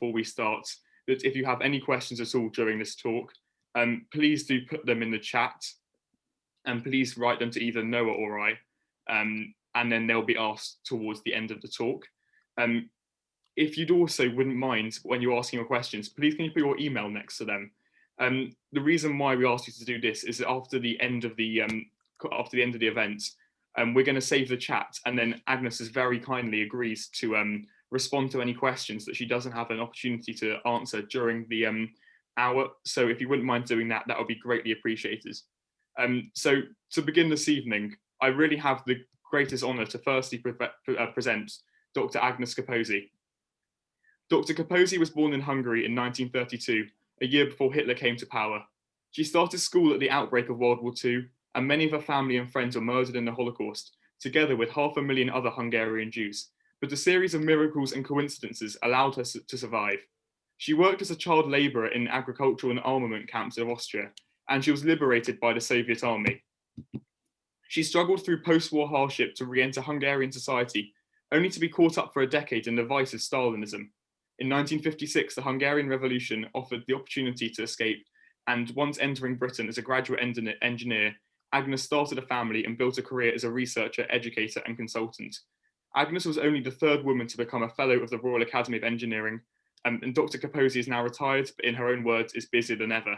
before we start that if you have any questions at all during this talk, please do put them in the chat, and please write them to either Noah or I, and then they'll be asked towards the end of the talk. If you'd also wouldn't mind, when you're asking your questions, please can you put your email next to them? The reason why we asked you to do this is that after the end of the event, we're going to save the chat, and then Agnes has very kindly agrees to respond to any questions that she doesn't have an opportunity to answer during the hour. So if you wouldn't mind doing that, that would be greatly appreciated. So to begin this evening, I really have the greatest honour to firstly present Dr. Agnes Kaposi. Dr. Kaposi was born in Hungary in 1932, a year before Hitler came to power. She started school at the outbreak of World War II, and many of her family and friends were murdered in the Holocaust, together with 500,000 other Hungarian Jews. But a series of miracles and coincidences allowed her to survive. She worked as a child labourer in agricultural and armament camps of Austria, and she was liberated by the Soviet army. She struggled through post-war hardship to re-enter Hungarian society, only to be caught up for a decade in the vice of Stalinism. In 1956, the Hungarian Revolution offered the opportunity to escape, and once entering Britain as a graduate engineer, Agnes started a family and built a career as a researcher, educator, and consultant. Agnes was only the third woman to become a Fellow of the Royal Academy of Engineering, and Dr. Kaposi is now retired, but in her own words, is busier than ever.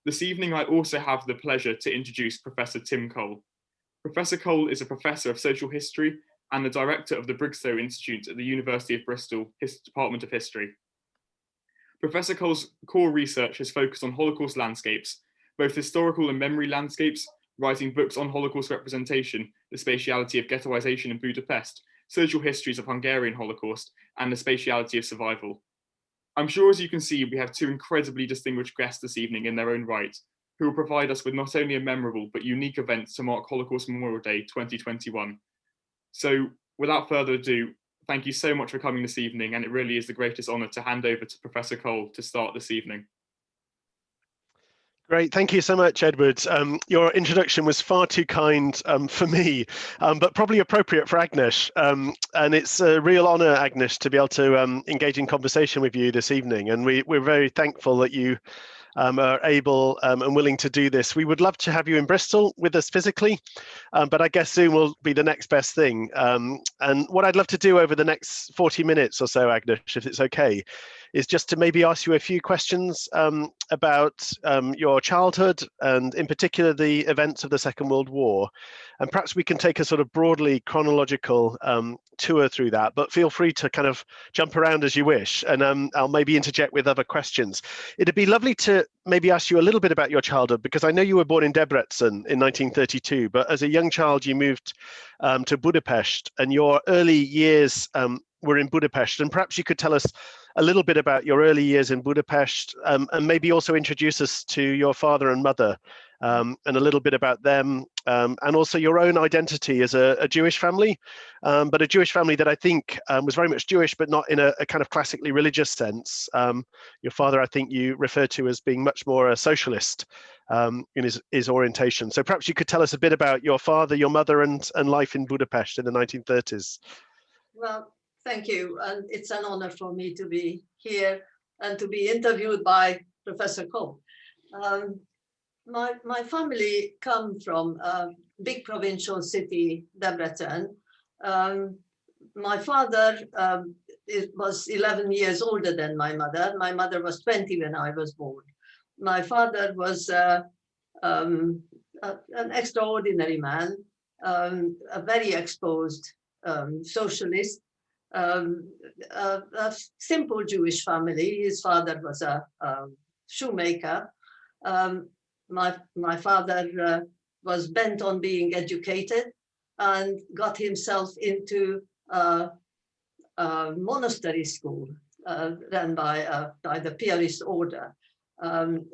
This evening, I also have the pleasure to introduce Professor Tim Cole. Professor Cole is a professor of social history and the director of the Bristol Institute at the University of Bristol Department of History. Professor Cole's core research has focused on Holocaust landscapes, both historical and memory landscapes, writing books on Holocaust representation, the spatiality of ghettoization in Budapest, social histories of Hungarian Holocaust, and the spatiality of survival. I'm sure, as you can see, we have two incredibly distinguished guests this evening in their own right, who will provide us with not only a memorable but unique event to mark Holocaust Memorial Day 2021. So, without further ado, thank you so much for coming this evening, and it really is the greatest honour to hand over to Professor Cole to start this evening. Great, thank you so much, Edward. Your introduction was far too kind for me, but probably appropriate for Agnes. And it's a real honour, Agnes, to be able to engage in conversation with you this evening. And we're very thankful that you are able and willing to do this. We would love to have you in Bristol with us physically, but I guess Zoom will be the next best thing. And what I'd love to do over the next 40 minutes or so, Agnes, if it's okay, is just to maybe ask you a few questions about your childhood and in particular the events of the Second World War. And perhaps we can take a sort of broadly chronological tour through that, but feel free to kind of jump around as you wish, and I'll maybe interject with other questions. It'd be lovely to maybe ask you a little bit about your childhood, because I know you were born in Debrecen in 1932, but as a young child you moved to Budapest, and your early years were in Budapest, and perhaps you could tell us a little bit about your early years in Budapest, and maybe also introduce us to your father and mother, and a little bit about them, and also your own identity as a Jewish family, but a Jewish family that I think was very much Jewish, but not in a kind of classically religious sense. Your father, I think you refer to as being much more a socialist in his orientation. So perhaps you could tell us a bit about your father, your mother, and life in Budapest in the 1930s. Well, thank you. And it's an honor for me to be here and to be interviewed by Professor Cole. My family come from a big provincial city, Debrecen. My father was 11 years older than my mother. My mother was 20 when I was born. My father was an extraordinary man, a very exposed socialist, a simple Jewish family. His father was a shoemaker. My father was bent on being educated and got himself into a monastery school run by the Piarist order.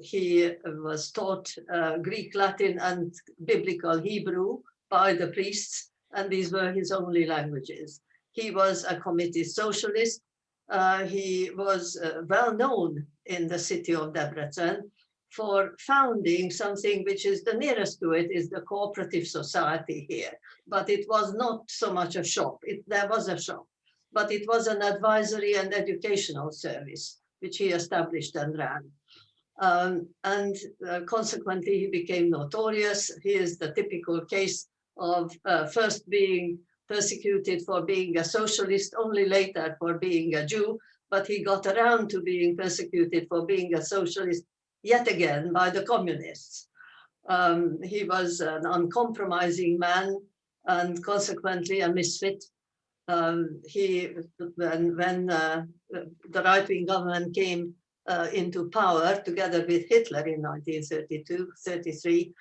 He was taught Greek, Latin, and biblical Hebrew by the priests, and these were his only languages. He was a committed socialist. He was well known in the city of Debrecen for founding something which is the nearest to it is the cooperative society here, but it was not so much a shop. There was a shop, but it was an advisory and educational service, which he established and ran. Consequently, he became notorious. He is the typical case of first being persecuted for being a socialist, only later for being a Jew, but he got around to being persecuted for being a socialist yet again by the communists. He was an uncompromising man and consequently a misfit. When the right-wing government came into power together with Hitler in 1932-33,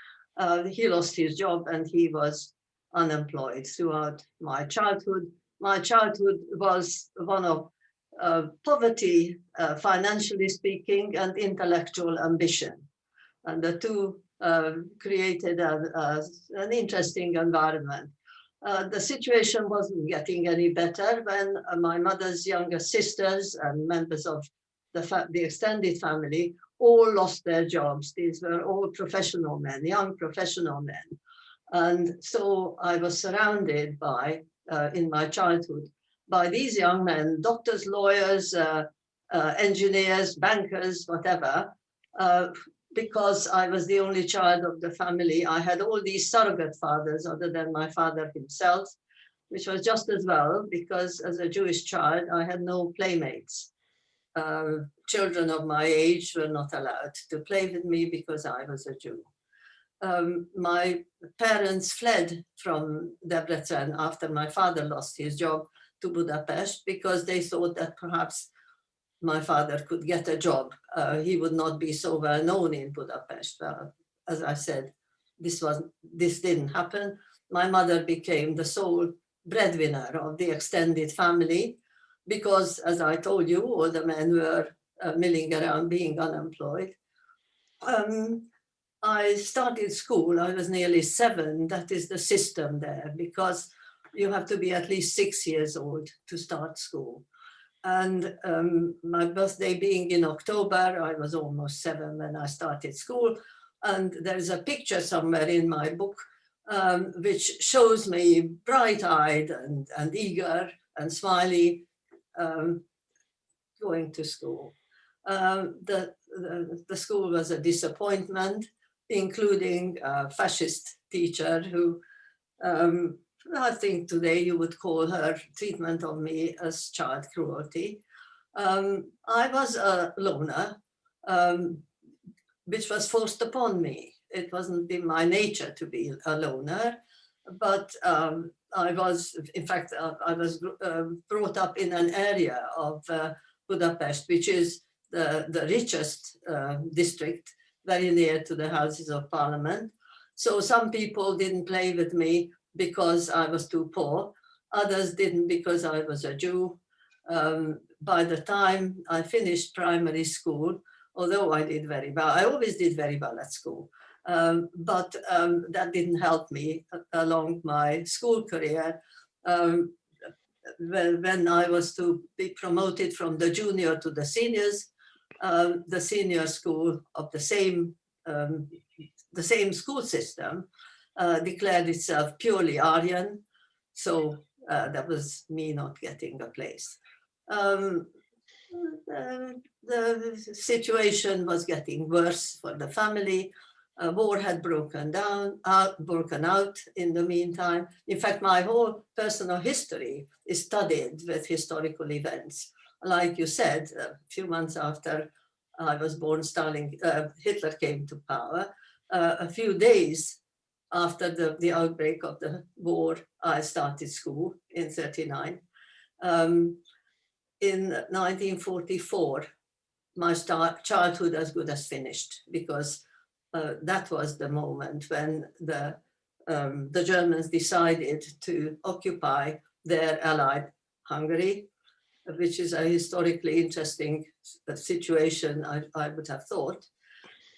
he lost his job and he was unemployed throughout my childhood. My childhood was one of poverty, financially speaking, and intellectual ambition. And the two created an interesting environment. The situation wasn't getting any better when my mother's younger sisters and members of the extended family all lost their jobs. These were all professional men, young professional men. And so I was surrounded by, in my childhood, by these young men, doctors, lawyers, engineers, bankers, whatever, because I was the only child of the family. I had all these surrogate fathers other than my father himself, which was just as well, because as a Jewish child, I had no playmates. Children of my age were not allowed to play with me because I was a Jew. My parents fled from Debrecen after my father lost his job to Budapest because they thought that perhaps my father could get a job. He would not be so well known in Budapest. As I said, this didn't happen. My mother became the sole breadwinner of the extended family because, as I told you, all the men were milling around being unemployed. I started school, I was nearly 7. That is the system there, because you have to be at least 6 years old to start school. And my birthday being in October, I was almost 7 when I started school. And there's a picture somewhere in my book which shows me bright-eyed and eager and smiley going to school. The school was a disappointment, including a fascist teacher who I think today you would call her treatment of me as child cruelty. I was a loner, which was forced upon me. It wasn't in my nature to be a loner, but I was, in fact, I was brought up in an area of Budapest, which is the richest district, very near to the Houses of Parliament. So some people didn't play with me because I was too poor. Others didn't because I was a Jew. By the time I finished primary school, although I did very well, I always did very well at school, but that didn't help me along my school career. When I was to be promoted from the junior to the seniors, the senior school of the same school system declared itself purely Aryan, so that was me not getting a place. The situation was getting worse for the family. War had broken out in the meantime. In fact, my whole personal history is studied with historical events. Like you said, a few months after I was born, Hitler came to power. A few days after the outbreak of the war, I started school in 1939. In 1944, my childhood as good as finished, because that was the moment when the Germans decided to occupy their allied Hungary, which is a historically interesting situation, I would have thought.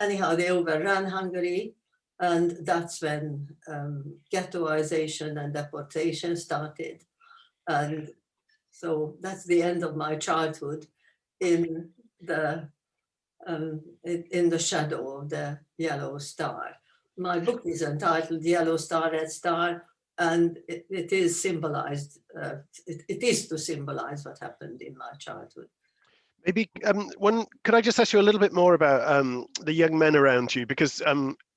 Anyhow, they overran Hungary, and that's when ghettoization and deportation started. And so that's the end of my childhood in the shadow of the yellow star. My book is entitled Yellow Star, Red Star, and it is symbolized, it is to symbolize what happened in my childhood. Maybe could I just ask you a little bit more about the young men around you? Because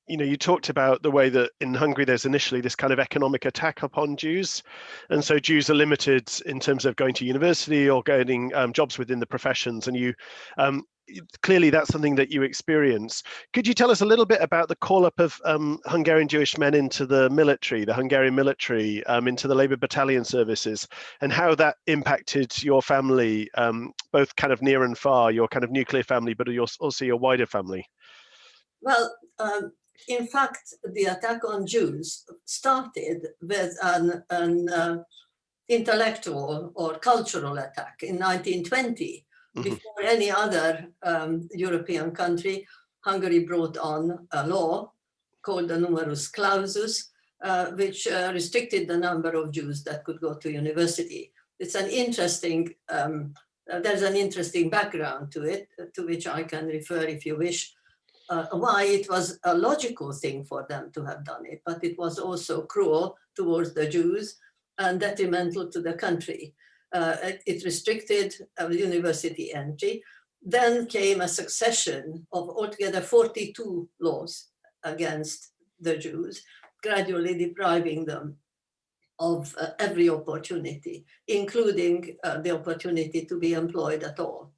you know, you talked about the way that in Hungary there's initially this kind of economic attack upon Jews, and so Jews are limited in terms of going to university or getting jobs within the professions, and you clearly that's something that you experience. Could you tell us a little bit about the call up of Hungarian Jewish men into the military, the Hungarian military, into the Labour battalion services, and how that impacted your family, both kind of near and far, your kind of nuclear family, but also your wider family? Well, in fact, the attack on Jews started with an intellectual or cultural attack in 1920. Before any other European country, Hungary brought on a law called the Numerus Clausus, which restricted the number of Jews that could go to university. It's an interesting, there's an interesting background to it, to which I can refer if you wish, why it was a logical thing for them to have done it, but it was also cruel towards the Jews and detrimental to the country. It restricted university entry. Then came a succession of altogether 42 laws against the Jews, gradually depriving them of every opportunity, including the opportunity to be employed at all.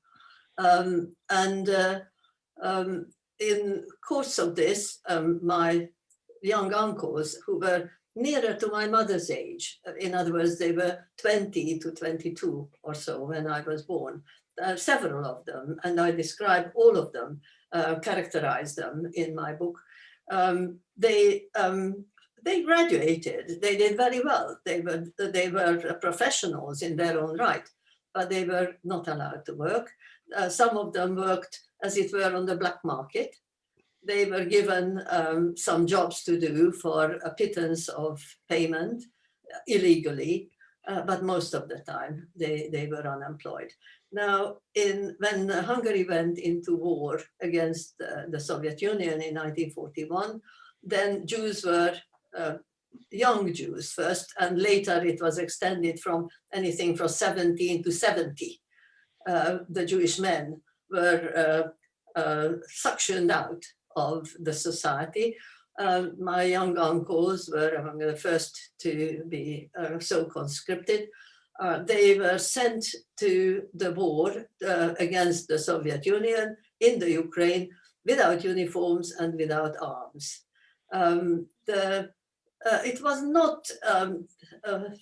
In course of this, my young uncles, who were nearer to my mother's age, in other words, they were 20 to 22 or so when I was born, several of them, and I describe all of them, characterize them in my book. They graduated, they did very well. They were professionals in their own right, but they were not allowed to work. Some of them worked, as it were, on the black market. They were given some jobs to do for a pittance of payment illegally, but most of the time they were unemployed. Now, when Hungary went into war against the Soviet Union in 1941, then Jews were young Jews first, and later it was extended from anything from 17 to 70. The Jewish men were suctioned out of the society. My young uncles were among the first to be so conscripted. They were sent to the war against the Soviet Union in the Ukraine without uniforms and without arms. It was not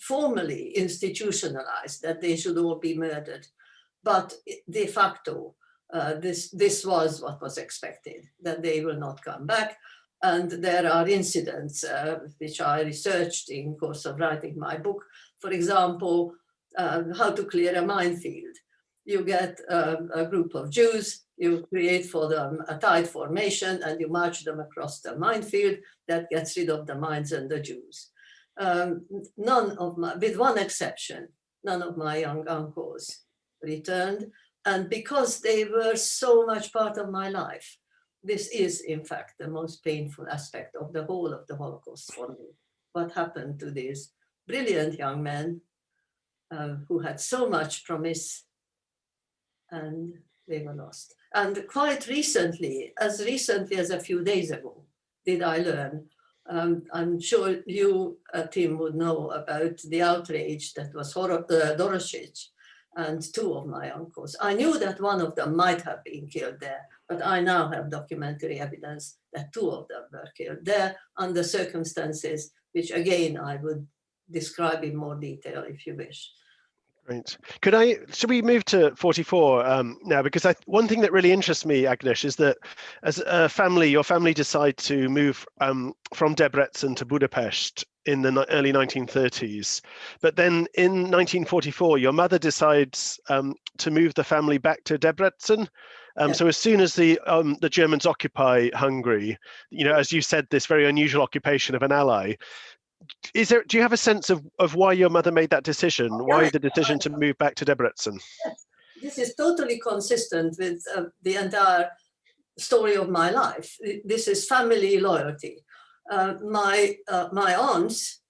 formally institutionalized that they should all be murdered, but de facto, this was what was expected, that they will not come back. And there are incidents which I researched in course of writing my book. For example, how to clear a minefield. You get a group of Jews, you create for them a tight formation, and you march them across the minefield. That gets rid of the mines and the Jews. With one exception, none of my young uncles returned. And because they were so much part of my life, this is, in fact, the most painful aspect of the whole of the Holocaust for me. What happened to these brilliant young men who had so much promise, and they were lost. And quite recently as a few days ago, did I learn, I'm sure you, Tim, would know about the outrage that was Dorosic and two of my uncles. I knew that one of them might have been killed there, but I now have documentary evidence that two of them were killed there under circumstances which, again, I would describe in more detail if you wish. Great. Should we move to 44 now? Because one thing that really interests me, Agnes, is that as a family, your family decide to move from Debrecen to Budapest in the early 1930s. But then in 1944, your mother decides to move the family back to Debrecen. So as soon as the Germans occupy Hungary, you know, as you said, this very unusual occupation of an ally, do you have a sense of why your mother made that decision? Why the decision to move back to Debrecen? This is totally consistent with the entire story of my life. This is family loyalty. My aunts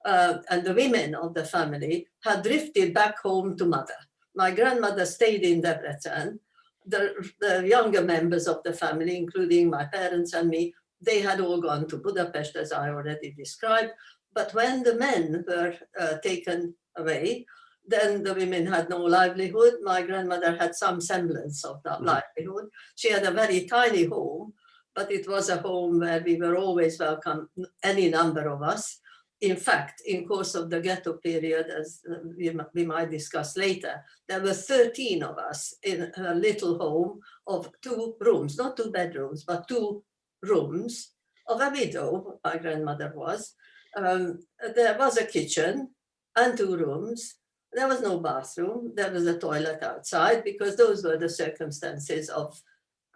and the women of the family had drifted back home to mother. My grandmother stayed in Debrecen. The younger members of the family, including my parents and me, they had all gone to Budapest, as I already described. But when the men were taken away, then the women had no livelihood. My grandmother had some semblance of that livelihood. She had a very tiny home, but it was a home where we were always welcome, any number of us. In fact, in course of the ghetto period, as we might discuss later, there were 13 of us in a little home of 2 rooms, not 2 bedrooms, but 2 rooms of a widow, my grandmother was. There was a kitchen and 2 rooms. There was no bathroom. There was a toilet outside because those were the circumstances of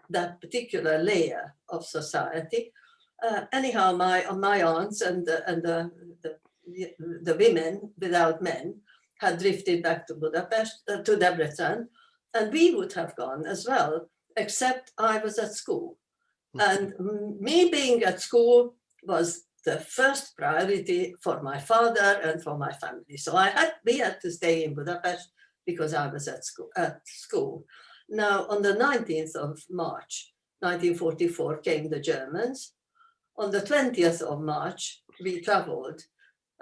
that particular layer of society. Anyhow, my aunts and the women without men had drifted back to Budapest, to Debrecen, and we would have gone as well, except I was at school. And me being at school was the first priority for my father and for my family. So we had to stay in Budapest because I was at school. Now, on the 19th of March, 1944, came the Germans. On the 20th of March, we traveled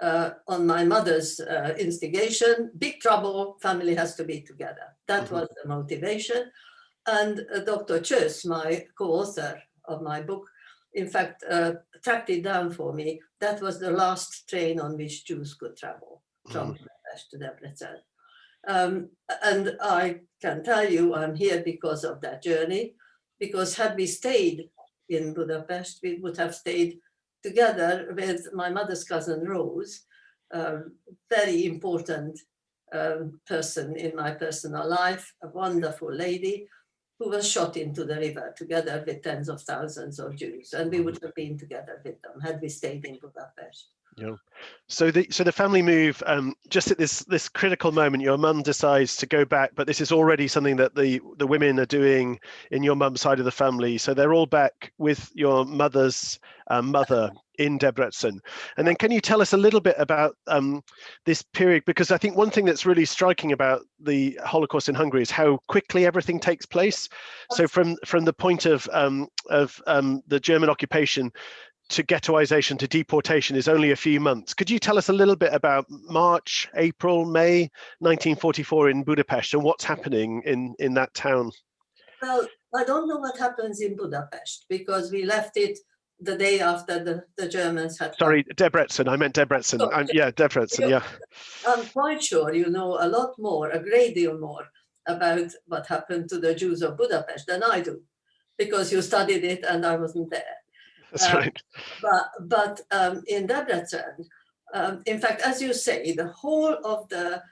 on my mother's instigation. Big trouble, family has to be together. That was the motivation. And Dr. Chös, my co-author of my book, in fact, tracked it down for me. That was the last train on which Jews could travel from Budapest to Debrecen. And I can tell you, I'm here because of that journey, because had we stayed in Budapest, we would have stayed together with my mother's cousin Rose, very important person in my personal life, a wonderful lady who was shot into the river together with tens of thousands of Jews. And we would have been together with them had we stayed in Budapest. Yeah. So the family move, just at this critical moment, your mum decides to go back, but this is already something that the women are doing in your mum's side of the family. So they're all back with your mother's mother in Debrecen. And then can you tell us a little bit about this period? Because I think one thing that's really striking about the Holocaust in Hungary is how quickly everything takes place. So from the point of the German occupation to ghettoization to deportation is only a few months. Could you tell us a little bit about March, April, May 1944 in Budapest and what's happening in that town? Well, I don't know what happens in Budapest because we left it the day after the Germans had Sorry, Debrecen. I meant Debrecen. Yeah, Debrecen, yeah. I'm quite sure you know a lot more, a great deal more about what happened to the Jews of Budapest than I do, because you studied it and I wasn't there. That's right. But in Debrecen, in fact, as you say, the whole of the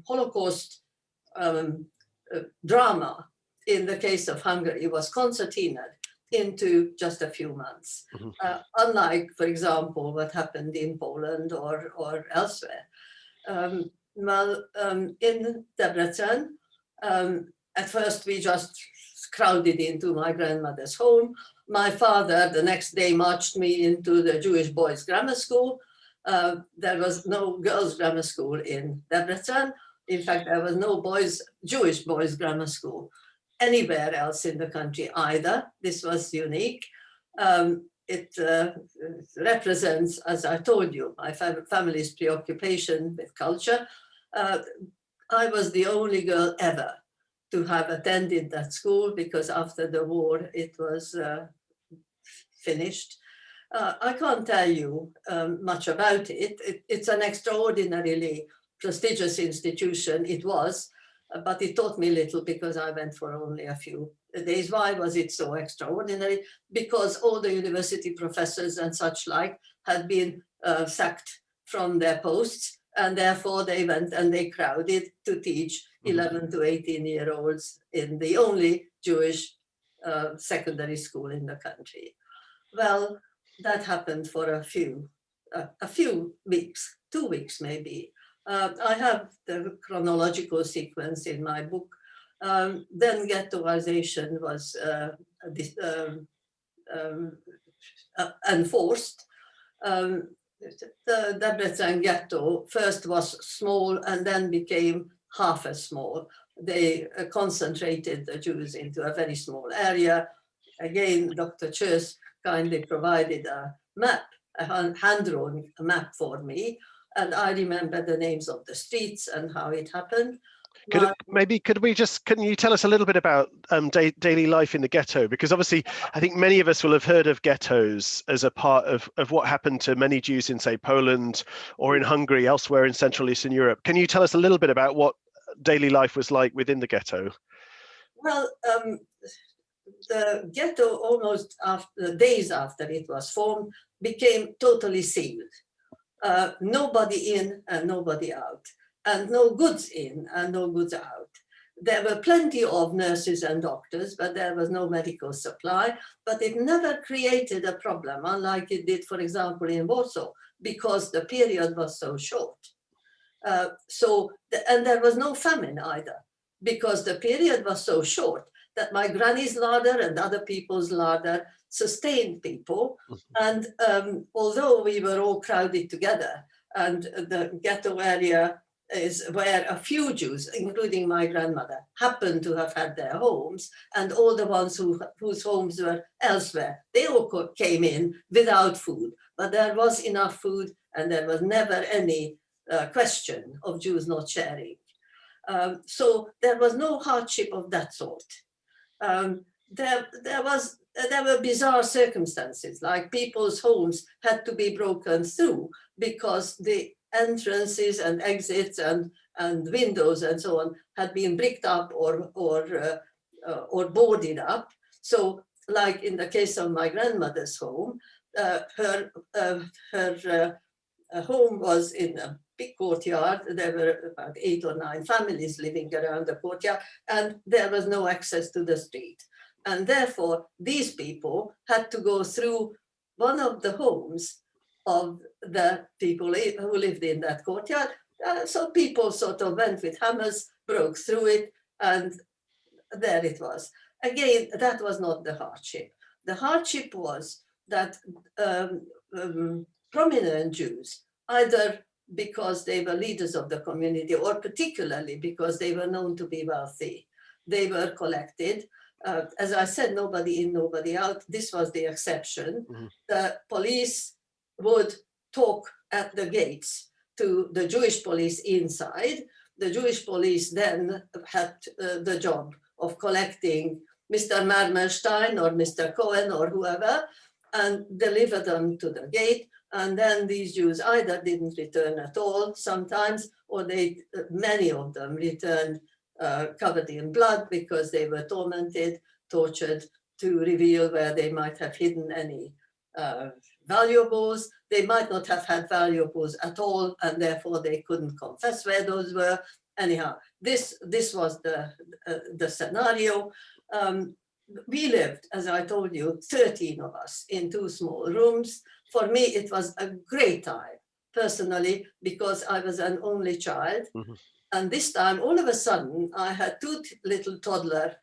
Holocaust drama in the case of Hungary was concertinaed into just a few months. Unlike, for example, what happened in Poland or elsewhere. In Debrecen, at first we just crowded into my grandmother's home. My father the next day marched me into the Jewish boys' grammar school. There was no girls' grammar school in Debrecen. In fact, there was no Jewish boys' grammar school anywhere else in the country either. This was unique. It represents, as I told you, my family's preoccupation with culture. I was the only girl ever to have attended that school because after the war it was finished. I can't tell you much about it. It's an extraordinarily prestigious institution. It was, but it taught me little because I went for only a few days. Why was it so extraordinary? Because all the university professors and such like had been sacked from their posts, and therefore they went and they crowded to teach 11 to 18-year-olds in the only Jewish secondary school in the country. Well, that happened for a few weeks, 2 weeks maybe. I have the chronological sequence in my book. Then ghettoization was enforced. the Debrecen ghetto first was small and then became half as small. They concentrated the Jews into a very small area. Again, Dr. Chös kindly provided a map, a hand-drawn map for me, and I remember the names of the streets and how it happened. Can you tell us a little bit about daily life in the ghetto? Because obviously, I think many of us will have heard of ghettos as a part of what happened to many Jews in, say, Poland or in Hungary, elsewhere in Central Eastern Europe. Can you tell us a little bit about what daily life was like within the ghetto? Well, the ghetto, almost after days after it was formed, became totally sealed. Nobody in and nobody out, and no goods in and no goods out. There were plenty of nurses and doctors, but there was no medical supply. But it never created a problem, unlike it did, for example, in Warsaw, because the period was so short. And there was no famine either, because the period was so short that my granny's larder and other people's larder sustained people. And although we were all crowded together, and the ghetto area is where a few Jews, including my grandmother, happened to have had their homes, and all the ones whose homes were elsewhere, they all came in without food. But there was enough food, and there was never any question of Jews not sharing. So there was no hardship of that sort. There were bizarre circumstances, like people's homes had to be broken through because the entrances and exits and windows and so on had been bricked up or boarded up. So, like in the case of my grandmother's home, her home was in a big courtyard. There were about 8 or 9 families living around the courtyard, and there was no access to the street. And therefore, these people had to go through one of the homes of the people who lived in that courtyard. So people sort of went with hammers, broke through it, and there it was. Again, that was not the hardship. The hardship was that prominent Jews, either because they were leaders of the community or particularly because they were known to be wealthy, they were collected. As I said, nobody in, nobody out. This was the exception. Mm-hmm. The police would talk at the gates to the Jewish police inside. The Jewish police then had the job of collecting Mr. Marmerstein or Mr. Cohen or whoever and deliver them to the gate. And then these Jews either didn't return at all sometimes, or many of them returned covered in blood because they were tormented, tortured to reveal where they might have hidden any valuables. They might not have had valuables at all, and therefore they couldn't confess where those were. Anyhow, this was the scenario. We lived, as I told you, 13 of us in 2 small rooms. For me, it was a great time, personally, because I was an only child. Mm-hmm. And this time, all of a sudden, I had 2 little toddler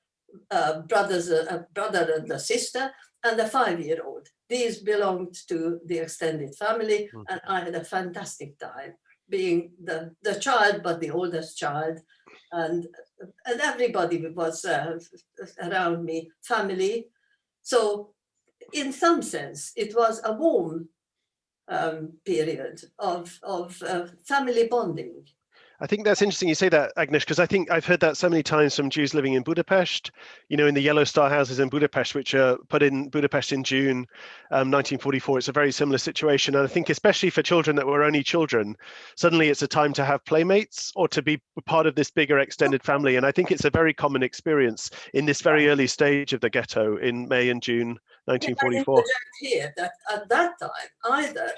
brothers, a brother and a sister, and a 5-year-old. These belonged to the extended family, mm-hmm. and I had a fantastic time being the child, but the oldest child. And everybody was around me, family. So in some sense, it was a warm period of family bonding. I think that's interesting you say that, Agnes, because I think I've heard that so many times from Jews living in Budapest, you know, in the Yellow Star houses in Budapest, which are put in Budapest in June 1944. It's a very similar situation. And I think especially for children that were only children, suddenly it's a time to have playmates or to be part of this bigger extended family. And I think it's a very common experience in this very early stage of the ghetto in May and June 1944. Here that at that time, either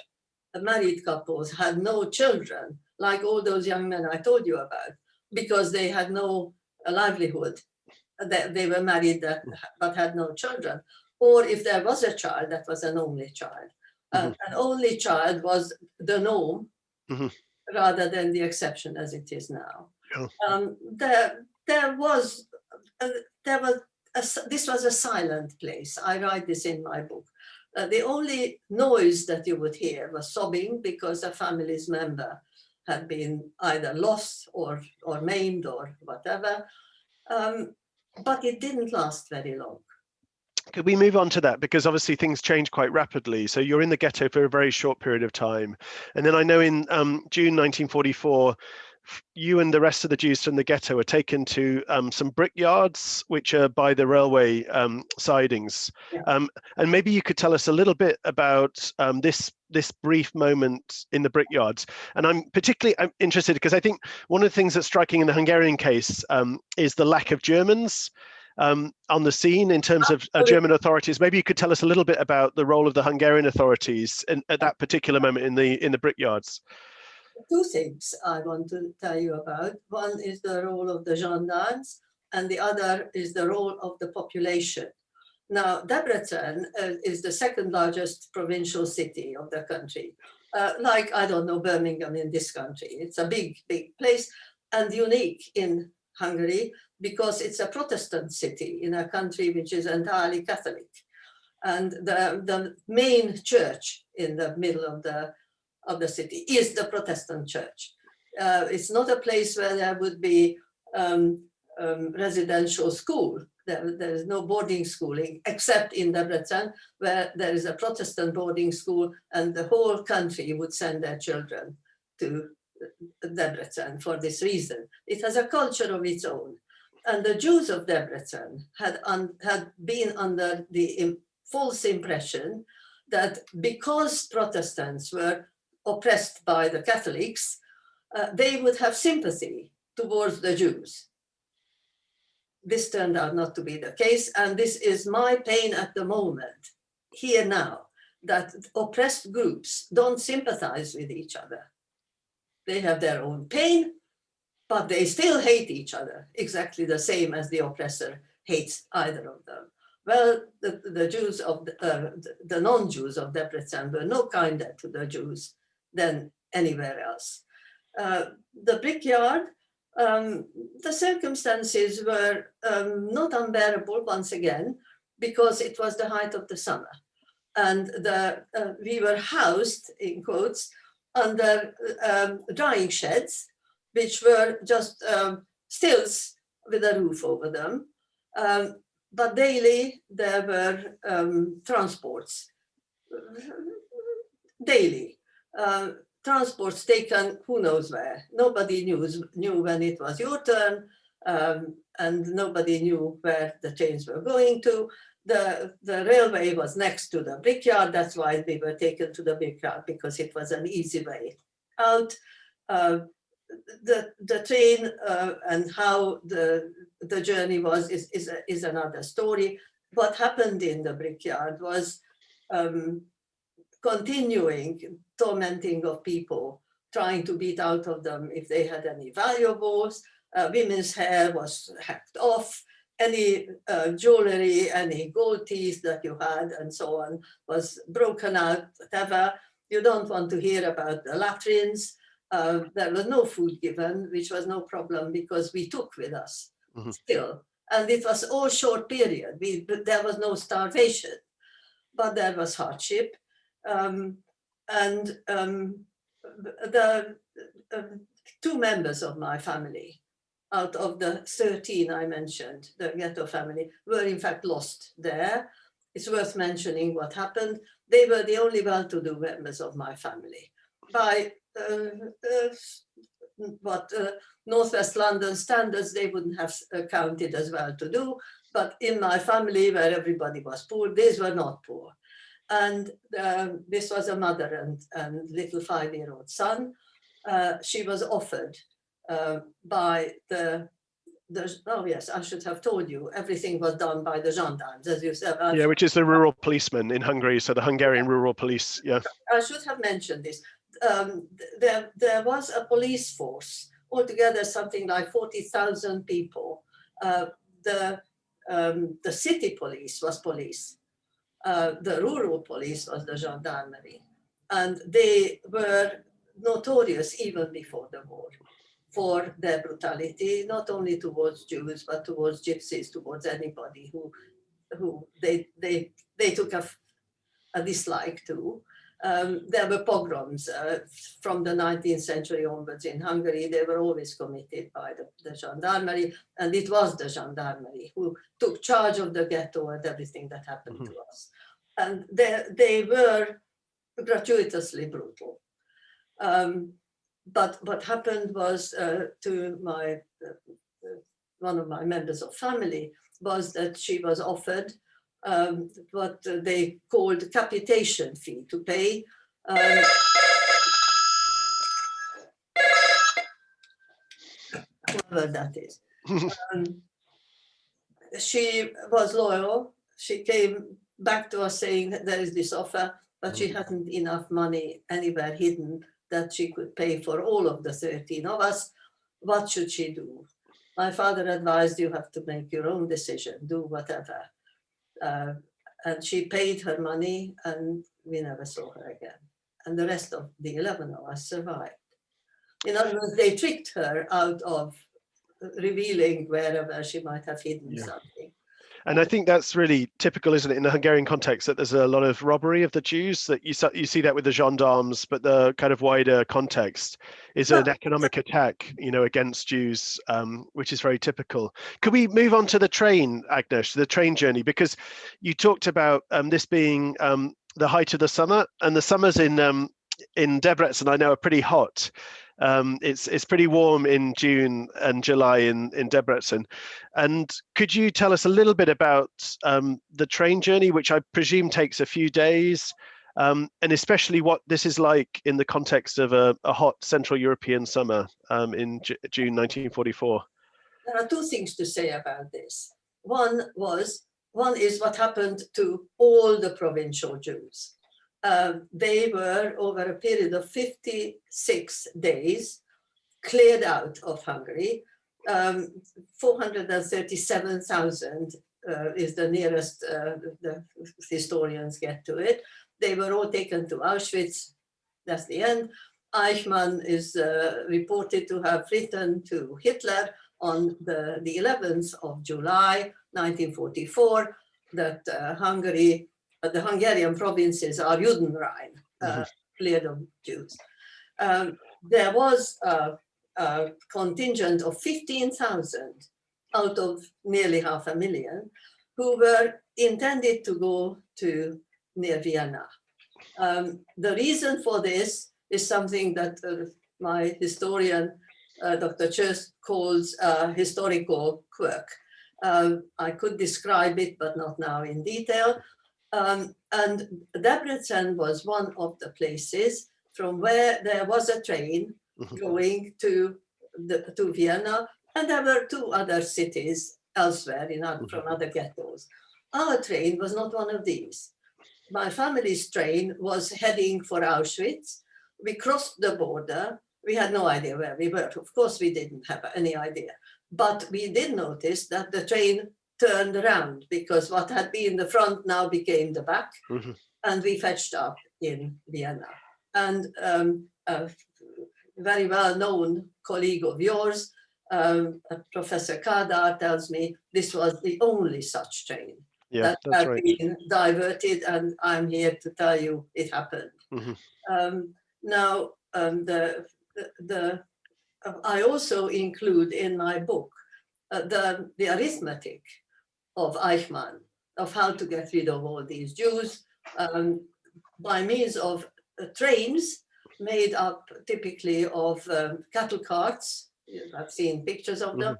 married couples had no children, like all those young men I told you about, because they had no livelihood. They were married but had no children. Or if there was a child, that was an only child. Mm-hmm. An only child was the norm, mm-hmm. rather than the exception as it is now. Yeah. This was a silent place. I write this in my book. The only noise that you would hear was sobbing because a family's member had been either lost or maimed or whatever. But it didn't last very long. Could we move on to that? Because obviously things change quite rapidly. So you're in the ghetto for a very short period of time. And then I know in June 1944, you and the rest of the Jews from the ghetto are taken to some brickyards, which are by the railway sidings. Yeah. And maybe you could tell us a little bit about this brief moment in the brickyards. And I'm interested because I think one of the things that's striking in the Hungarian case is the lack of Germans on the scene in terms of German authorities. Maybe you could tell us a little bit about the role of the Hungarian authorities at that particular moment in the brickyards. Two things I want to tell you about. One is the role of the gendarmes, and the other is the role of the population. Now, Debrecen is the second largest provincial city of the country. Like, I don't know, Birmingham in this country. It's a big, big place and unique in Hungary because it's a Protestant city in a country which is entirely Catholic. And the main church in the middle of the city is the Protestant church. It's not a place where there would be residential school. There is no boarding schooling except in Debrecen, where there is a Protestant boarding school, and the whole country would send their children to Debrecen for this reason. It has a culture of its own. And the Jews of Debrecen had been under the false impression that because Protestants were oppressed by the Catholics, they would have sympathy towards the Jews. This turned out not to be the case, and this is my pain at the moment, here now, that oppressed groups don't sympathize with each other. They have their own pain, but they still hate each other, exactly the same as the oppressor hates either of them. Well, the Jews of the non-Jews of Debrecen were no kinder to the Jews than anywhere else. The brickyard, the circumstances were not unbearable once again, because it was the height of the summer. And we were housed, in quotes, under drying sheds, which were just stilts with a roof over them. But daily there were transports, daily. Transports taken who knows where. Nobody knew when it was your turn, and nobody knew where the trains were going to. The railway was next to the brickyard. That's why we were taken to the brickyard, because it was an easy way out. The train and how the journey was is another story. What happened in the brickyard was continuing tormenting of people, trying to beat out of them if they had any valuables. Women's hair was hacked off. Any jewelry, any gold teeth that you had, and so on, was broken out, whatever. You don't want to hear about the latrines. There was no food given, which was no problem because we took with us still. And it was all short period. There was no starvation, but there was hardship. The two members of my family, out of the 13 I mentioned, the Ghetto family, were in fact lost there. It's worth mentioning what happened. They were the only well-to-do members of my family. By Northwest London standards, they wouldn't have counted as well-to-do, but in my family, where everybody was poor, these were not poor. And this was a mother and little 5-year-old son. She was offered by oh yes, I should have told you, everything was done by the gendarmes, as you said. Yeah, which is the rural policemen in Hungary, so the Hungarian rural police, yeah. I should have mentioned this. There was a police force, altogether something like 40,000 people. The city police was police. The rural police was the gendarmerie. And they were notorious even before the war for their brutality, not only towards Jews, but towards gypsies, towards anybody who they took a dislike to. There were pogroms from the 19th century onwards in Hungary. They were always committed by the gendarmerie, and it was the gendarmerie who took charge of the ghetto and everything that happened to us. And they were gratuitously brutal. But what happened was to my one of my members of family was that she was offered what they called capitation fee to pay. Whatever that is. She was loyal. She came back to us saying that there is this offer, but she hadn't enough money anywhere hidden that she could pay for all of the 13 of us. What should she do? My father advised, you have to make your own decision, do whatever. And she paid her money, and we never saw her again. And the rest of the 11 of us survived. In other words, they tricked her out of revealing wherever she might have hidden something. And I think that's really typical, isn't it, in the Hungarian context, that there's a lot of robbery of the Jews, that you see that with the gendarmes, but the kind of wider context is an economic attack, against Jews, which is very typical. Could we move on to the train, Agnes, the train journey? Because you talked about this being the height of the summer, and the summers in Debrecen, I know, are pretty hot. It's pretty warm in June and July in Debrecen. And could you tell us a little bit about the train journey, which I presume takes a few days, and especially what this is like in the context of a hot Central European summer in June 1944? There are two things to say about this. One is what happened to all the provincial Jews. They were, over a period of 56 days, cleared out of Hungary. 437,000 is the nearest the historians get to it. They were all taken to Auschwitz. That's the end. Eichmann is reported to have written to Hitler on the 11th of July, 1944, that Hungary, the Hungarian provinces are Judenrein, cleared of Jews. There was a contingent of 15,000 out of nearly 500,000 who were intended to go to near Vienna. The reason for this is something that my historian, Dr. Church, calls a historical quirk. I could describe it, but not now in detail. And Debrecen was one of the places from where there was a train going to Vienna, and there were two other cities elsewhere from other ghettos. Our train was not one of these. My family's train was heading for Auschwitz. We crossed the border. We had no idea where we were. Of course, we didn't have any idea. But we did notice that the train turned around, because what had been the front now became the back, and we fetched up in Vienna. And a very well-known colleague of yours, Professor Kadar, tells me this was the only such train that had been diverted, and I'm here to tell you it happened. Now, I also include in my book the arithmetic of Eichmann, of how to get rid of all these Jews by means of trains made up typically of cattle carts. I've seen pictures of them.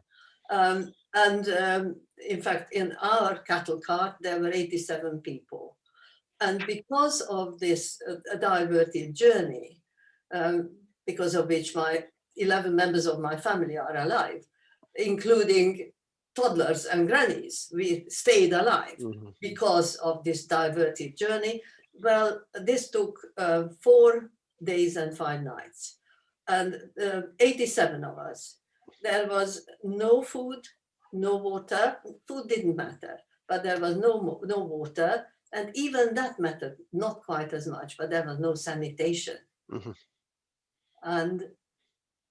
In fact, in our cattle cart, there were 87 people. And because of this diverted journey, because of which my 11 members of my family are alive, including toddlers and grannies, we stayed alive because of this diverted journey. Well, this took 4 days and 5 nights. And 87 of us. There was no food, no water. Food didn't matter, but there was no water. And even that mattered not quite as much, but there was no sanitation. And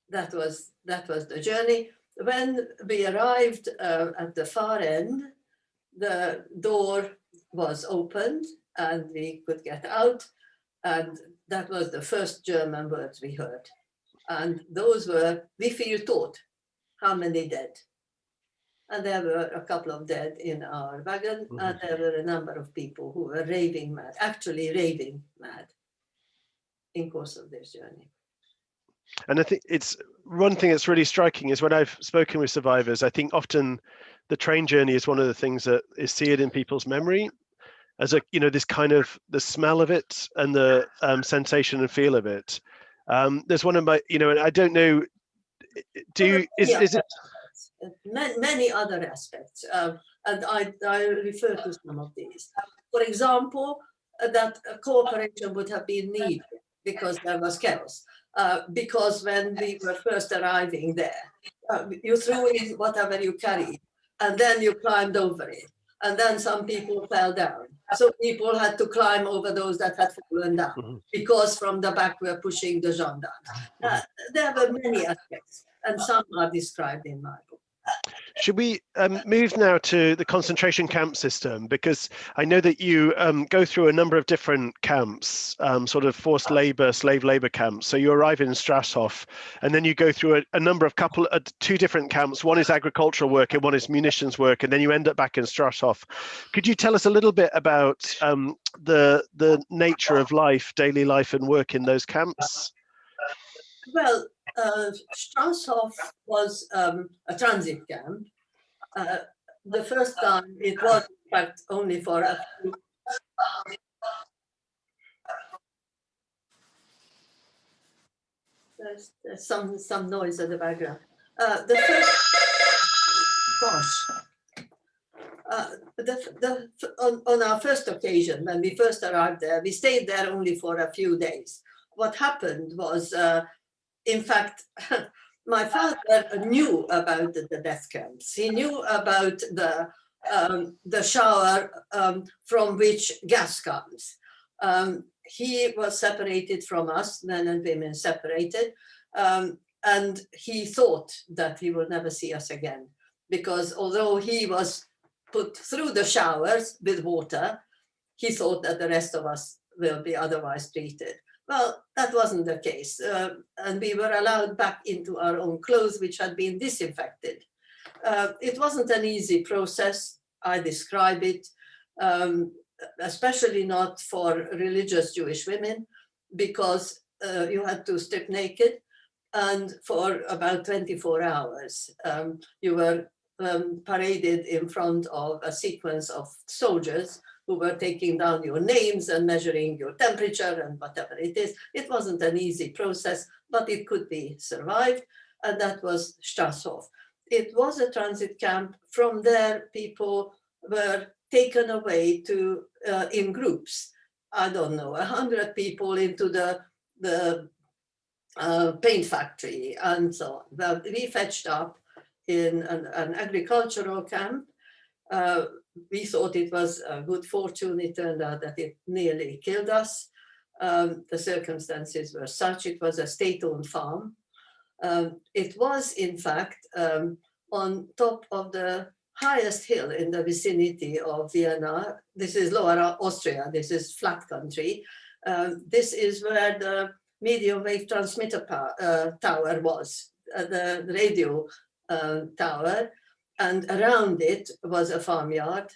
that was the journey. When we arrived at the far end, the door was opened and we could get out. And that was the first German words we heard. And those were, "Wie viel tot?" How many dead? And there were a couple of dead in our wagon, and there were a number of people who were raving mad, actually raving mad in course of this journey. And I think it's one thing that's really striking is when I've spoken with survivors, I think often the train journey is one of the things that is seared in people's memory as a, this kind of the smell of it and the sensation and feel of it. There's one of my, and I don't know, is it? Many other aspects, and I refer to some of these. For example, that cooperation would have been needed because there was chaos. Because when we were first arriving there, you threw in whatever you carried, and then you climbed over it. And then some people fell down. So people had to climb over those that had fallen down because from the back were pushing the gendarmes. There were many aspects, and some are described in my book. Should we move now to the concentration camp system? Because I know that you go through a number of different camps, sort of forced labor, slave labor camps. So you arrive in Strashof, and then you go through a number of two different camps. One is agricultural work and one is munitions work, and then you end up back in Strashof. Could you tell us a little bit about the nature of life, daily life and work in those camps? Well, Strashof was a transit camp. The first time it was, in fact, only for a few. There's some noise in the background. The first, on our first occasion, when we first arrived there, we stayed there only for a few days. What happened was, in fact, my father knew about the death camps. He knew about the shower from which gas comes. He was separated from us, men and women separated, and he thought that he would never see us again, because although he was put through the showers with water, he thought that the rest of us will be otherwise treated. Well, that wasn't the case, and we were allowed back into our own clothes, which had been disinfected. It wasn't an easy process. I describe it, especially not for religious Jewish women, because you had to strip naked, and for about 24 hours, you were paraded in front of a sequence of soldiers who were taking down your names and measuring your temperature and whatever it is. It wasn't an easy process, but it could be survived, and that was Strashof. It was a transit camp. From there, people were taken away to in groups. I don't know, 100 people into the paint factory and so on. Well, we fetched up in an agricultural camp. We thought it was a good fortune. It turned out that it nearly killed us. The circumstances were such. It was a state-owned farm. It was, in fact, on top of the highest hill in the vicinity of Vienna. This is Lower Austria. This is flat country. This is where the medium wave transmitter tower was, the radio tower. And around it was a farmyard,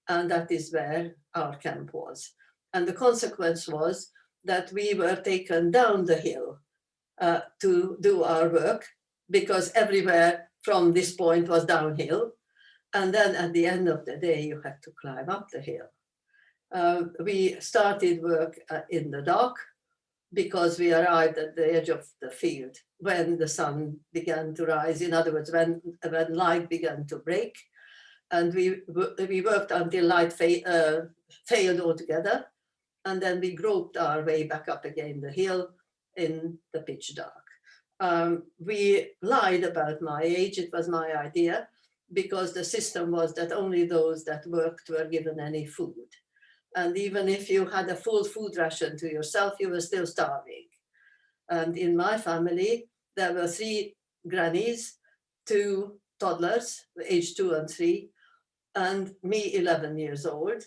and that is where our camp was. And the consequence was that we were taken down the hill to do our work, because everywhere from this point was downhill. And then at the end of the day, you had to climb up the hill. We started work in the dark, because we arrived at the edge of the field when the sun began to rise. In other words, when light began to break. And we worked until light failed altogether. And then we groped our way back up again the hill in the pitch dark. We lied about my age. It was my idea, because the system was that only those that worked were given any food. And even if you had a full food ration to yourself, you were still starving. And in my family, there were 3 grannies, 2 toddlers, aged 2 and 3, and me, 11 years old.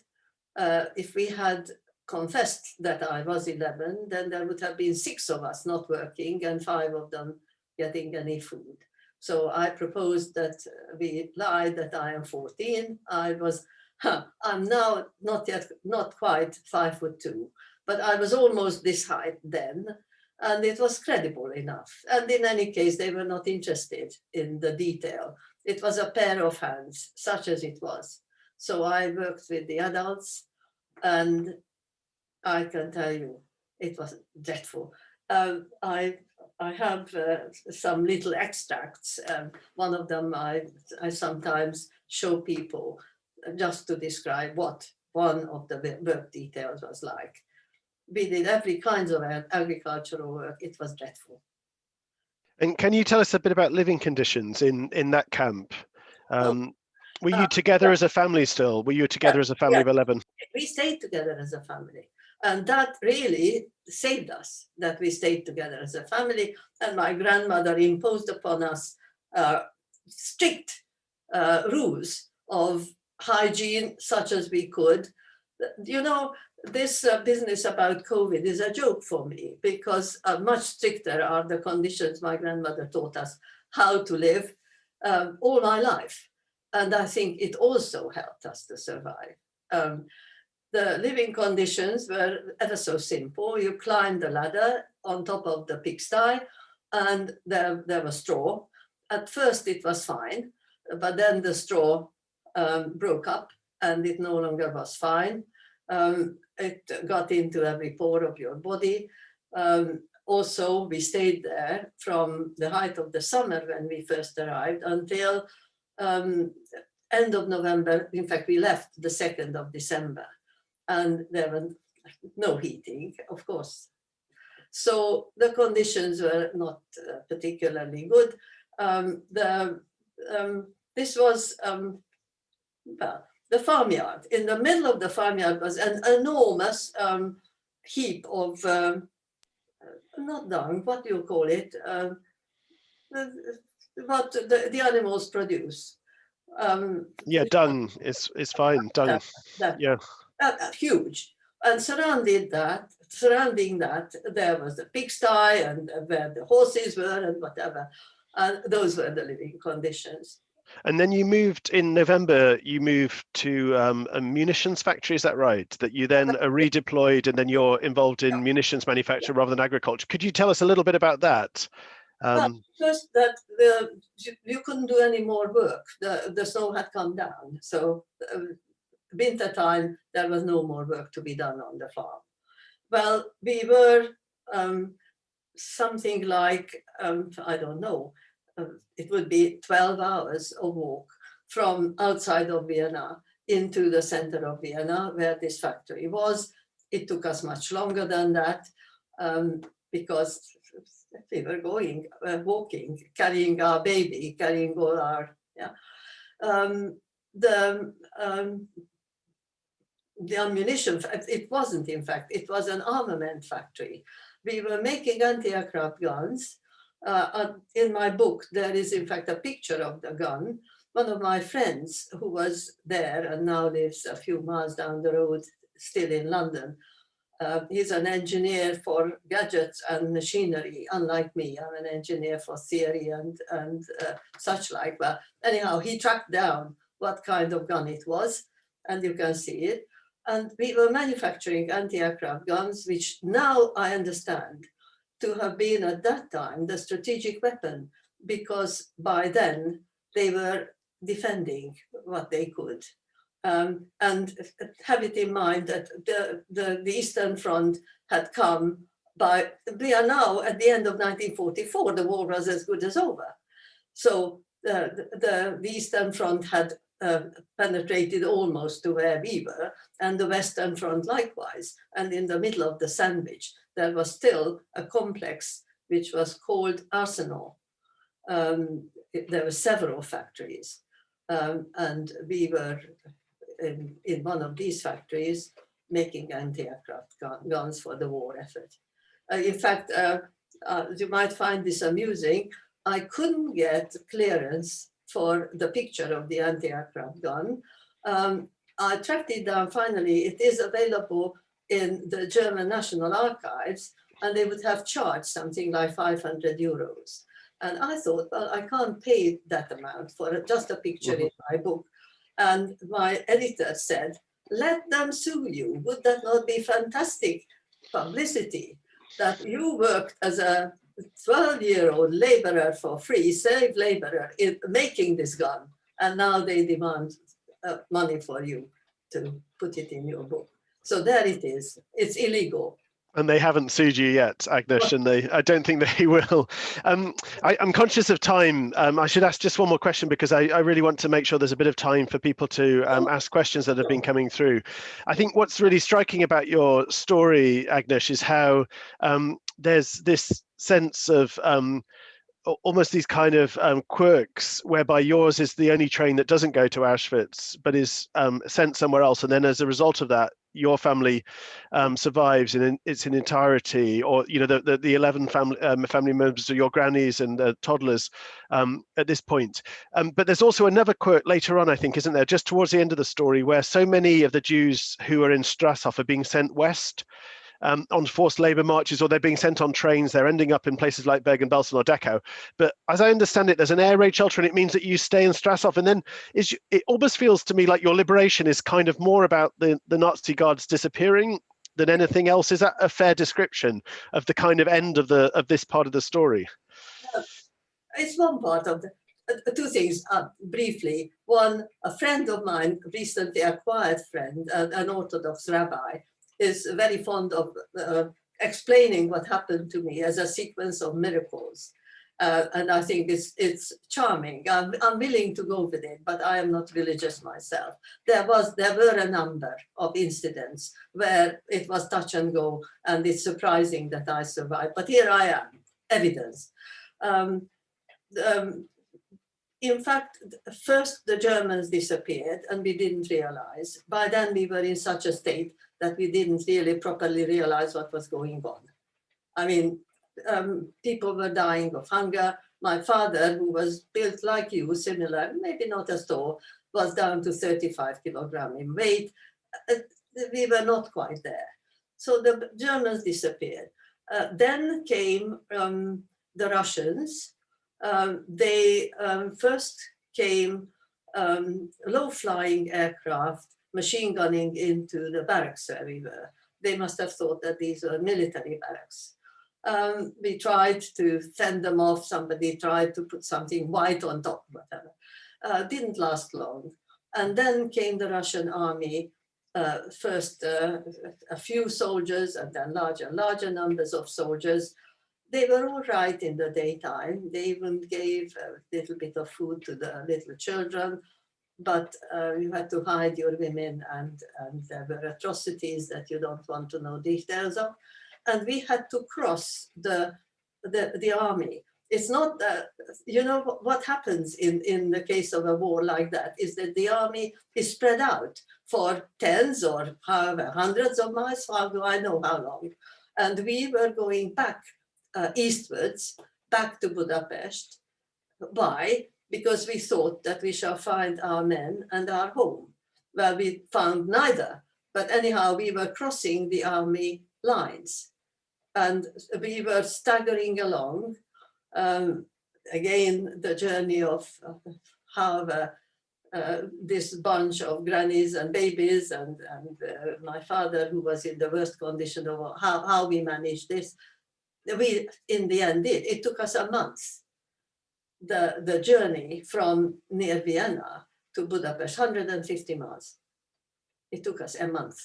if we had confessed that I was 11, then there would have been 6 of us not working and 5 of them getting any food. So I proposed that we lied that I am 14. I'm now not quite 5'2", but I was almost this height then, and it was credible enough. And in any case, they were not interested in the detail. It was a pair of hands, such as it was. So I worked with the adults, and I can tell you, it was dreadful. I have some little extracts. One of them I sometimes show people just to describe what one of the work details was like. We did every kind of agricultural work. It was dreadful. And can you tell us a bit about living conditions in that camp? Were you together as a family still? Were you together as a family of 11? We stayed together as a family. And that really saved us, that we stayed together as a family. And my grandmother imposed upon us strict rules of hygiene, such as we could. You know, this business about COVID is a joke for me, because much stricter are the conditions my grandmother taught us how to live all my life. And I think it also helped us to survive. The living conditions were ever so simple. You climbed the ladder on top of the pigsty, and there was straw. At first it was fine, but then the straw broke up and it no longer was fine. It got into every pore of your body. Also, we stayed there from the height of the summer when we first arrived until end of November. In fact, we left the 2nd of December. And there was no heating, of course. So the conditions were not particularly good. This was, well, the farmyard. In the middle of the farmyard was an enormous heap of, not dung, what do you call it? What the animals produce. Yeah, dung is fine, dung. Yeah. Huge. And surrounding that, there was the pigsty and where the horses were and whatever. And those were the living conditions. And then you moved in November, you moved to a munitions factory, is that right? That you then are redeployed and then you're involved in munitions manufacture rather than agriculture. Could you tell us a little bit about that? First, that you couldn't do any more work. The snow had come down. So winter time, there was no more work to be done on the farm. Well, we were something like, I don't know, it would be 12 hours of walk from outside of Vienna into the center of Vienna, where this factory was. It took us much longer than that because we were going, walking, carrying our baby, carrying all our, the ammunition, it wasn't, in fact, it was an armament factory. We were making anti-aircraft guns. In my book, there is, in fact, a picture of the gun. One of my friends who was there and now lives a few miles down the road, still in London, he's an engineer for gadgets and machinery, unlike me. I'm an engineer for theory and such like. But anyhow, he tracked down what kind of gun it was, and you can see it. And we were manufacturing anti-aircraft guns, which now I understand to have been at that time the strategic weapon, because by then they were defending what they could. And have it in mind that the Eastern Front had come by, we are now at the end of 1944, the war was as good as over. So the Eastern Front had penetrated almost to where we were, and the Western Front likewise. And in the middle of the sandwich, there was still a complex which was called Arsenal. There were several factories, and we were in one of these factories making anti-aircraft guns for the war effort. In fact, you might find this amusing. I couldn't get clearance for the picture of the anti-aircraft gun I tracked it down finally. It is available in the German National Archives, and they would have charged something like 500 euros. And I thought, well, I can't pay that amount for just a picture in my book. And my editor said, let them sue you. Would that not be fantastic publicity? That you worked as a 12-year-old laborer for free, slave laborer, in making this gun, and now they demand money for you to put it in your book. So there it is. It's illegal. And they haven't sued you yet, Agnes, and I don't think they will. I'm conscious of time. I should ask just one more question, because I really want to make sure there's a bit of time for people to ask questions that have been coming through. I think what's really striking about your story, Agnes, is how there's this sense of almost these kind of quirks, whereby yours is the only train that doesn't go to Auschwitz, but is sent somewhere else. And then as a result of that, your family survives in its entirety, or the 11 family members of your grannies and toddlers at this point. But there's also another quirk later on, I think, isn't there, just towards the end of the story, where so many of the Jews who are in Strashof are being sent west on forced labor marches, or they're being sent on trains. They're ending up in places like Bergen-Belsen or Dachau. But as I understand it, there's an air raid shelter, and it means that you stay in Strashof. And then it almost feels to me like your liberation is kind of more about the Nazi guards disappearing than anything else. Is that a fair description of the kind of end of this part of the story? It's one part of the two things, briefly. One, a friend of mine, recently acquired friend, an Orthodox rabbi, is very fond of explaining what happened to me as a sequence of miracles. And I think it's charming. I'm willing to go with it, but I am not religious myself. There were a number of incidents where it was touch and go, and it's surprising that I survived. But here I am, evidence. In fact, first the Germans disappeared, and we didn't realize. By then we were in such a state that we didn't really properly realize what was going on. I mean, people were dying of hunger. My father, who was built like you, similar, maybe not as tall, was down to 35 kilograms in weight. We were not quite there. So the Germans disappeared. Then came the Russians. They first came low-flying aircraft, machine gunning into the barracks where we were. They must have thought that these were military barracks. We tried to fend them off. Somebody tried to put something white on top, whatever. Didn't last long. And then came the Russian army, first a few soldiers, and then larger numbers of soldiers. They were all right in the daytime. They even gave a little bit of food to the little children, but you had to hide your women, and there were atrocities that you don't want to know details of. And we had to cross the army. It's not, what happens in the case of a war like that is that the army is spread out for tens or however, hundreds of miles, how do I know how long? And we were going back eastwards, back to Budapest. Why? Because we thought that we shall find our men and our home. Well, we found neither, but anyhow, we were crossing the army lines, and we were staggering along. Again, the journey of however, this bunch of grannies and babies, and my father, who was in the worst condition of how we managed this. We, in the end, did. It took us a month. The journey from near Vienna to Budapest, 150 miles. It took us a month.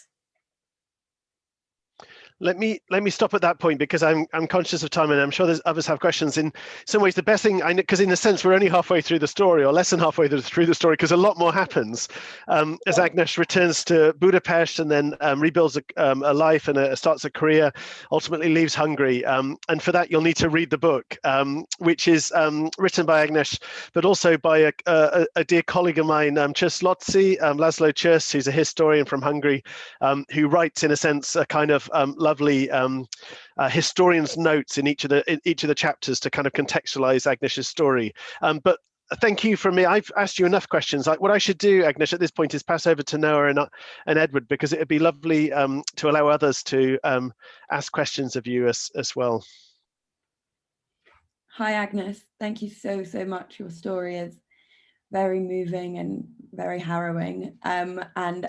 Let me stop at that point, because I'm conscious of time, and I'm sure there's others have questions. In some ways, the best thing, because in a sense we're only halfway through the story, or less than halfway through the story, because a lot more happens as Agnes returns to Budapest and then rebuilds a life and starts a career, ultimately leaves Hungary. And for that, you'll need to read the book, which is written by Agnes, but also by a dear colleague of mine, Lotzi, Laszlo Csörsz, who's a historian from Hungary, who writes, in a sense, a kind of lovely historian's notes in each of the chapters to kind of contextualize Agnes's story. But thank you from me. I've asked you enough questions. What I should do, Agnes, at this point is pass over to Noah and Edward, because it would be lovely to allow others to ask questions of you as well. Hi, Agnes. Thank you so much. Your story is very moving and very harrowing. And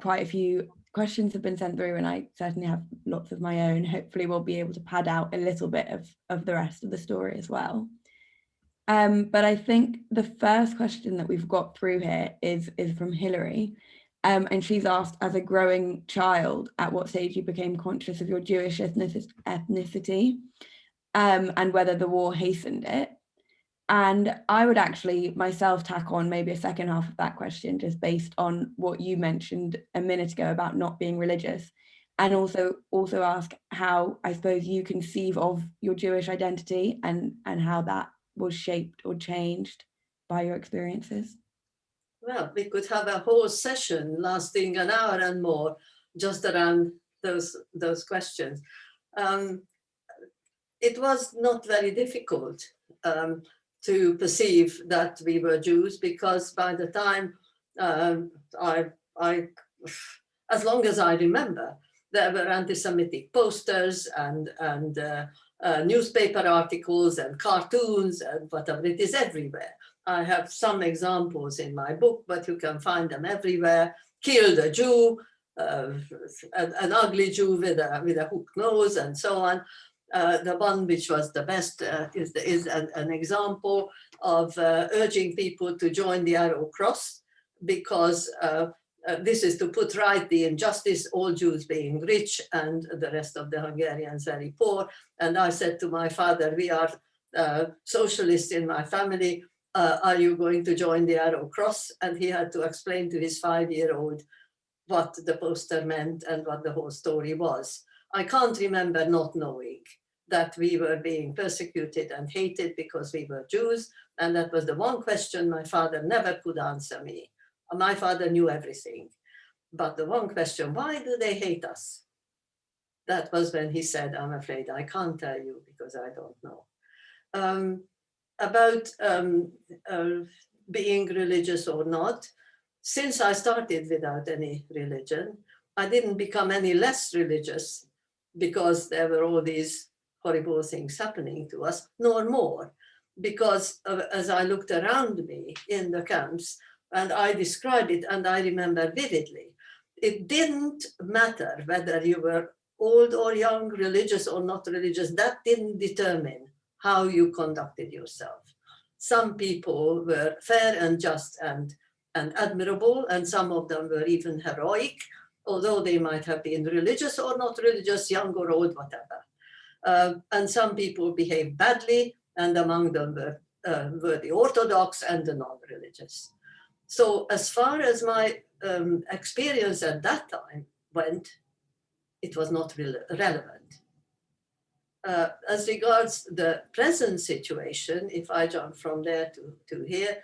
quite a few questions have been sent through, and I certainly have lots of my own. Hopefully we'll be able to pad out a little bit of the rest of the story as well. But I think the first question that we've got through here is from Hillary. And she's asked, as a growing child, at what stage you became conscious of your Jewish ethnicity, and whether the war hastened it. And I would actually myself tack on maybe a second half of that question, just based on what you mentioned a minute ago about not being religious, and also ask how, I suppose, you conceive of your Jewish identity and how that was shaped or changed by your experiences. Well, we could have a whole session lasting an hour and more just around those questions. It was not very difficult to perceive that we were Jews, because by the time as long as I remember, there were anti-Semitic posters and newspaper articles and cartoons and whatever. It is everywhere. I have some examples in my book, but you can find them everywhere. Killed a Jew, an ugly Jew with a hooked nose, and so on. The one which was the best is an example of urging people to join the Arrow Cross, because this is to put right the injustice, all Jews being rich and the rest of the Hungarians very poor. And I said to my father, we are socialists in my family. Are you going to join the Arrow Cross? And he had to explain to his 5-year-old what the poster meant and what the whole story was. I can't remember not knowing that we were being persecuted and hated because we were Jews. And that was the one question my father never could answer me. My father knew everything. But the one question, why do they hate us? That was when he said, I'm afraid I can't tell you because I don't know. About being religious or not, since I started without any religion, I didn't become any less religious because there were all these horrible things happening to us, nor more. Because as I looked around me in the camps, and I described it, and I remember vividly, it didn't matter whether you were old or young, religious or not religious. That didn't determine how you conducted yourself. Some people were fair and just and admirable, and some of them were even heroic, although they might have been religious or not religious, young or old, whatever. And some people behaved badly, and among them were the Orthodox and the non-religious. So as far as my experience at that time went, it was not relevant. As regards the present situation, if I jump from there to here,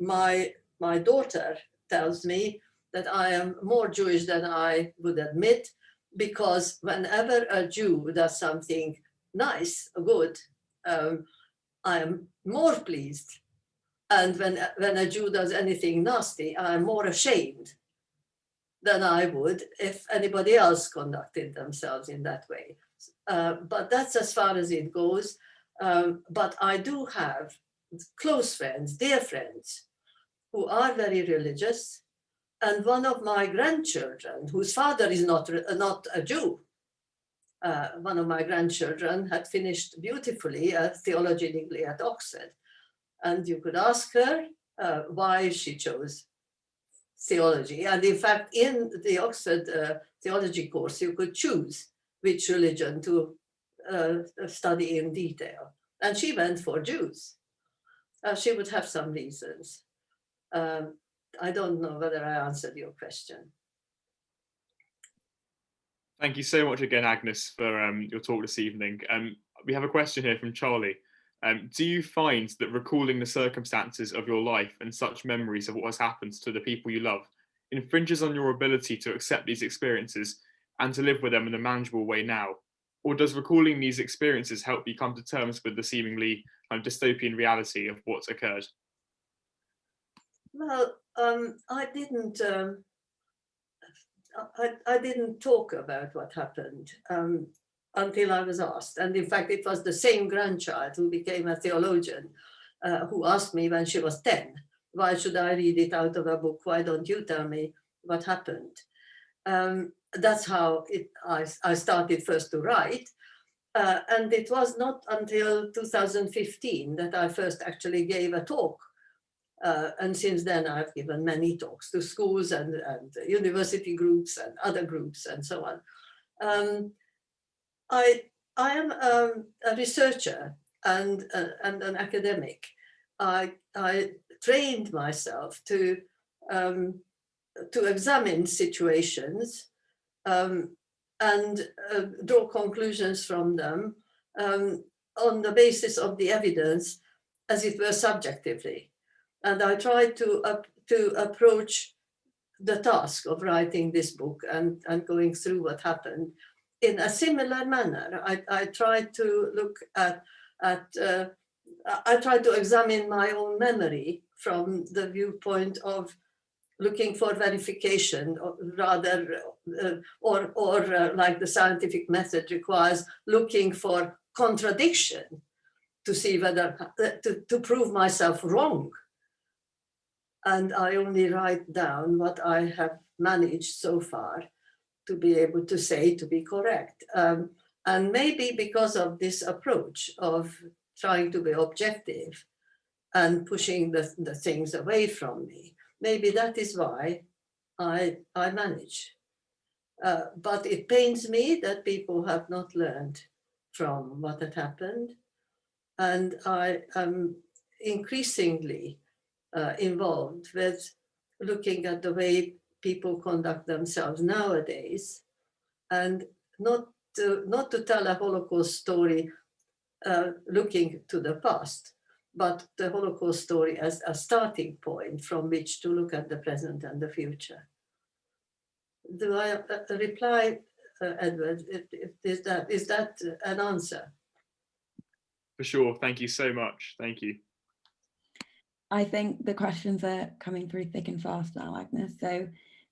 my daughter tells me that I am more Jewish than I would admit, because whenever a Jew does something nice, good, I am more pleased. And when a Jew does anything nasty, I'm more ashamed than I would if anybody else conducted themselves in that way. But that's as far as it goes. But I do have close friends, dear friends, who are very religious. And one of my grandchildren, whose father is not a Jew, one of my grandchildren had finished beautifully a theology degree at Oxford. And you could ask her why she chose theology. And in fact, in the Oxford theology course, you could choose which religion to study in detail. And she went for Jews. She would have some reasons. I don't know whether I answered your question. Thank you so much again, Agnes, for your talk this evening. We have a question here from Charlie. Do you find that recalling the circumstances of your life and such memories of what has happened to the people you love infringes on your ability to accept these experiences and to live with them in a manageable way now? Or does recalling these experiences help you come to terms with the seemingly dystopian reality of what's occurred? Well, I didn't talk about what happened until I was asked. And in fact, it was the same grandchild who became a theologian who asked me when she was 10, why should I read it out of a book? Why don't you tell me what happened? That's how I started first to write. And it was not until 2015 that I first actually gave a talk. And since then, I've given many talks to schools and university groups and other groups and so on. I am a researcher and an academic. I trained myself to examine situations and draw conclusions from them on the basis of the evidence, as it were, subjectively. And I tried to approach the task of writing this book and going through what happened in a similar manner. I tried to look at I tried to examine my own memory from the viewpoint of looking for verification, rather, or like the scientific method requires, looking for contradiction to see whether, to prove myself wrong. And I only write down what I have managed so far to be able to say to be correct. And maybe because of this approach of trying to be objective and pushing the things away from me, maybe that is why I manage. But it pains me that people have not learned from what had happened. And I am increasingly involved with looking at the way people conduct themselves nowadays, and not to tell a Holocaust story looking to the past, but the Holocaust story as a starting point from which to look at the present and the future. Do I reply, Edward? Is that an answer? For sure. Thank you so much. Thank you. I think the questions are coming through thick and fast now, Agnes. So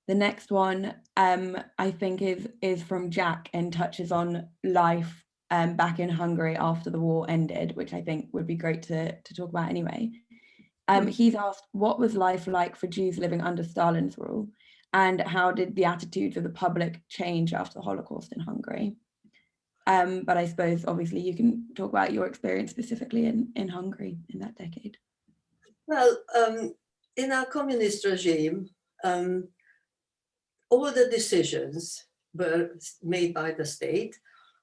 the next one, I think is from Jack and touches on life back in Hungary after the war ended, which I think would be great to talk about anyway. He's asked, what was life like for Jews living under Stalin's rule? And how did the attitudes of the public change after the Holocaust in Hungary? But I suppose, obviously, you can talk about your experience specifically in Hungary in that decade. Well, in our communist regime, all the decisions were made by the state.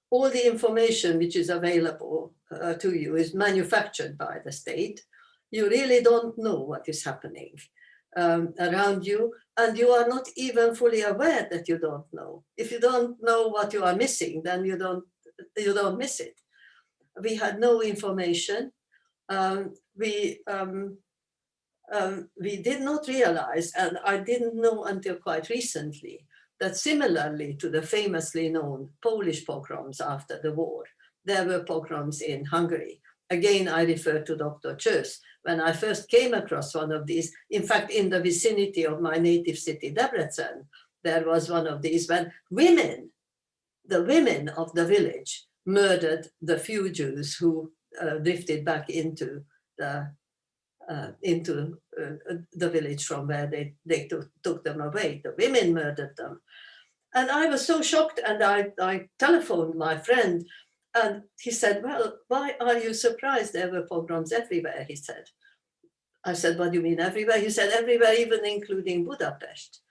All the information which is available to you is manufactured by the state. You really don't know what is happening around you, and you are not even fully aware that you don't know. If you don't know what you are missing, then you don't miss it. We had no information. We did not realize, and I didn't know until quite recently, that similarly to the famously known Polish pogroms after the war, there were pogroms in Hungary. Again, I refer to Dr. Csős. When I first came across one of these, in fact, in the vicinity of my native city, Debrecen, there was one of these when the women of the village murdered the few Jews who drifted back into the village from where they took them away. The women murdered them. And I was so shocked, and I telephoned my friend, and he said, well, why are you surprised? There were pogroms everywhere, he said. I said, what do you mean everywhere? He said, everywhere, even including Budapest.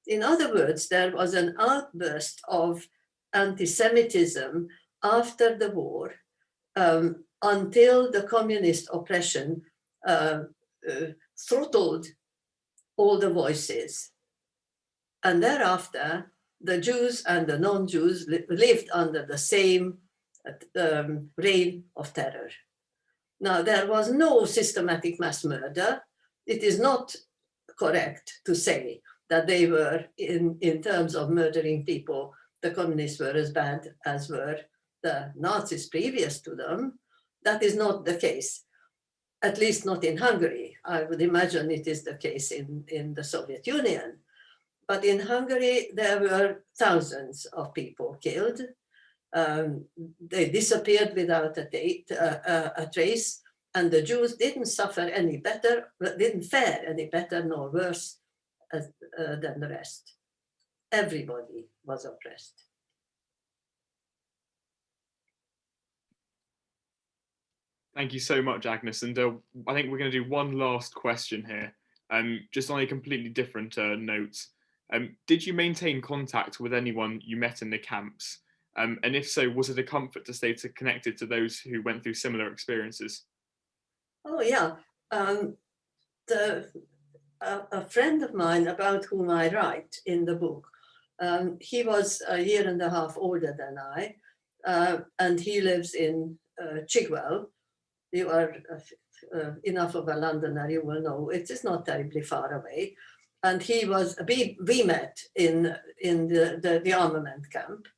In other words, there was an outburst of anti-Semitism after the war until the communist oppression throttled all the voices. And thereafter, the Jews and the non-Jews lived under the same reign of terror. Now, there was no systematic mass murder. It is not correct to say that they were, in terms of murdering people, the communists were as bad as were the Nazis previous to them. That is not the case, at least not in Hungary. I would imagine it is the case in the Soviet Union. But in Hungary, there were thousands of people killed. They disappeared without a trace, and the Jews didn't suffer any better, didn't fare any better nor worse than the rest. Everybody was oppressed. Thank you so much, Agnes. And I think we're going to do one last question here, just on a completely different note. Did you maintain contact with anyone you met in the camps? And if so, was it a comfort to stay connected to those who went through similar experiences? Oh, yeah. A friend of mine about whom I write in the book, he was a year and a half older than I, and he lives in Chigwell. You are enough of a Londoner, you will know it is not terribly far away. And we met in the armament camp,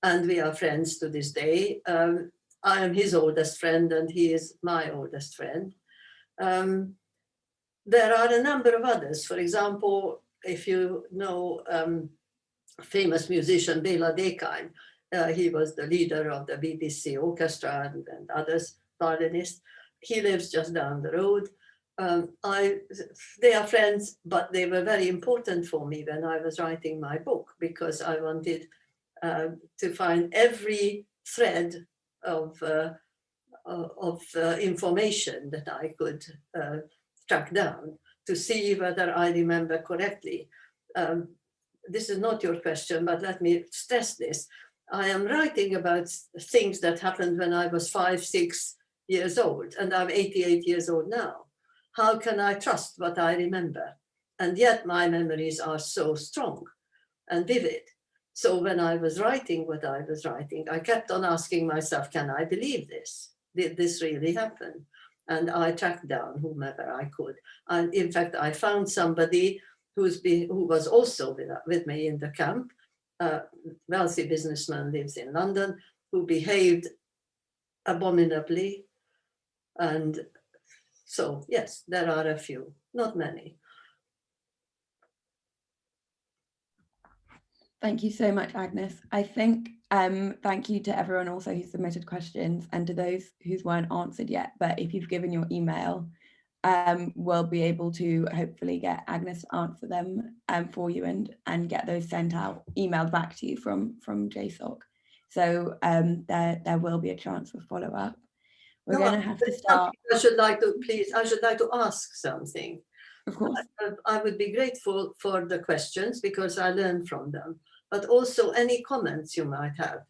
and we are friends to this day. I am his oldest friend, and he is my oldest friend. There are a number of others. For example, if you know famous musician Béla Dékány, he was the leader of the BBC orchestra and others, violinist. He lives just down the road. They are friends, but they were very important for me when I was writing my book, because I wanted to find every thread of information that I could track down to see whether I remember correctly. This is not your question, but let me stress this. I am writing about things that happened when I was 5, 6 years old, and I'm 88 years old now. How can I trust what I remember? And yet my memories are so strong and vivid. So when I was writing what I was writing, I kept on asking myself, can I believe this? Did this really happen? And I tracked down whomever I could. And in fact, I found somebody who was also with me in the camp, a wealthy businessman, lives in London, who behaved abominably. And so, yes, there are a few, not many. Thank you so much, Agnes. I think thank you to everyone also who submitted questions, and to those whose weren't answered yet. But if you've given your email, we'll be able to hopefully get Agnes to answer them for you and get those sent out, emailed back to you from JSOC. So there will be a chance for follow-up. We're going to have to start. I should like to ask something. Of course. I would be grateful for the questions because I learned from them, but also any comments you might have,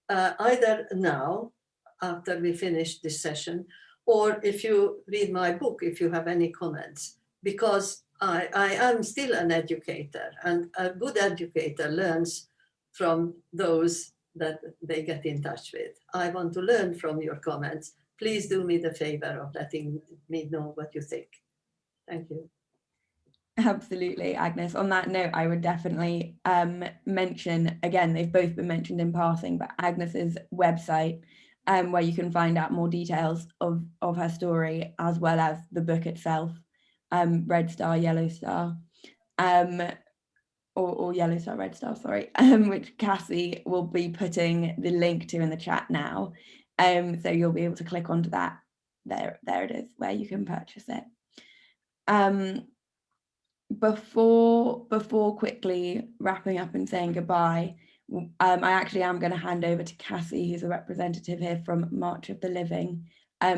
either now after we finish this session, or if you read my book, if you have any comments, because I am still an educator, and a good educator learns from those that they get in touch with. I want to learn from your comments. Please do me the favor of letting me know what you think. Thank you. Absolutely, Agnes. On that note, I would definitely mention, again, they've both been mentioned in passing, but Agnes's website, where you can find out more details of her story, as well as the book itself, Red Star, Yellow Star, or Yellow Star, Red Star, sorry, which Cassie will be putting the link to in the chat now. So you'll be able to click onto that. There it is, where you can purchase it. Before quickly wrapping up and saying goodbye, I actually am going to hand over to Cassie, who's a representative here from March of the Living,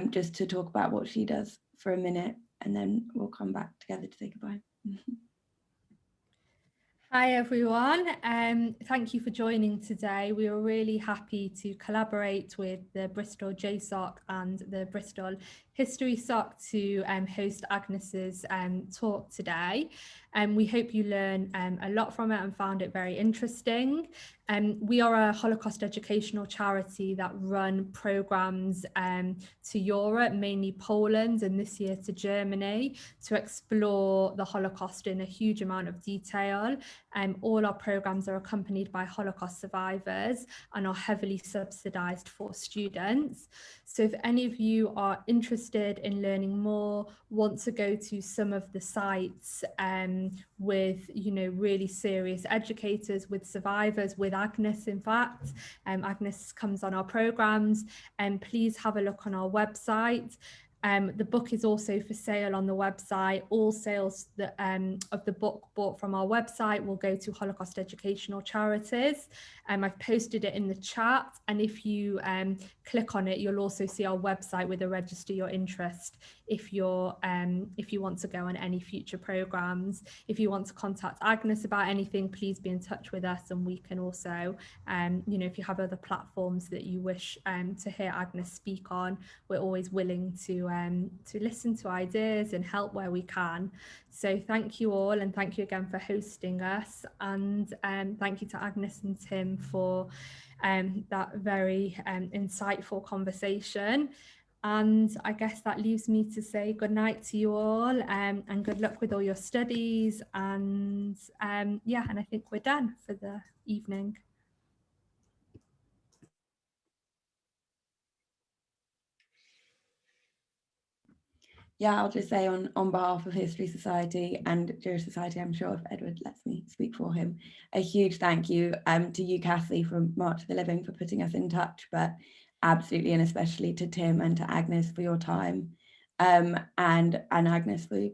just to talk about what she does for a minute, and then we'll come back together to say goodbye. Hi everyone, thank you for joining today. We were really happy to collaborate with the Bristol JSOC and the Bristol History Sock to host Agnes's talk today. We hope you learn a lot from it and found it very interesting. We are a Holocaust educational charity that run programmes to Europe, mainly Poland, and this year to Germany, to explore the Holocaust in a huge amount of detail. All our programmes are accompanied by Holocaust survivors and are heavily subsidised for students. So if any of you are interested in learning more, want to go to some of the sites with, you know, really serious educators, with survivors, with Agnes, in fact, Agnes comes on our programmes, and please have a look on our website. The book is also for sale on the website. All sales that, of the book bought from our website will go to Holocaust educational charities. I've posted it in the chat, and if you click on it, you'll also see our website with a register your interest if you want to go on any future programs. If you want to contact Agnes about anything, please be in touch with us, and we can also, you know, if you have other platforms that you wish to hear Agnes speak on, we're always willing to listen to ideas and help where we can. So thank you all, and thank you again for hosting us, and thank you to Agnes and Tim for that very insightful conversation. And I guess that leaves me to say good night to you all, and good luck with all your studies, and yeah, and I think we're done for the evening. Yeah, I'll just say on behalf of History Society and Jewish Society, I'm sure if Edward lets me speak for him, a huge thank you to you, Kathy, from March of the Living, for putting us in touch, but absolutely and especially to Tim and to Agnes for your time, and Agnes for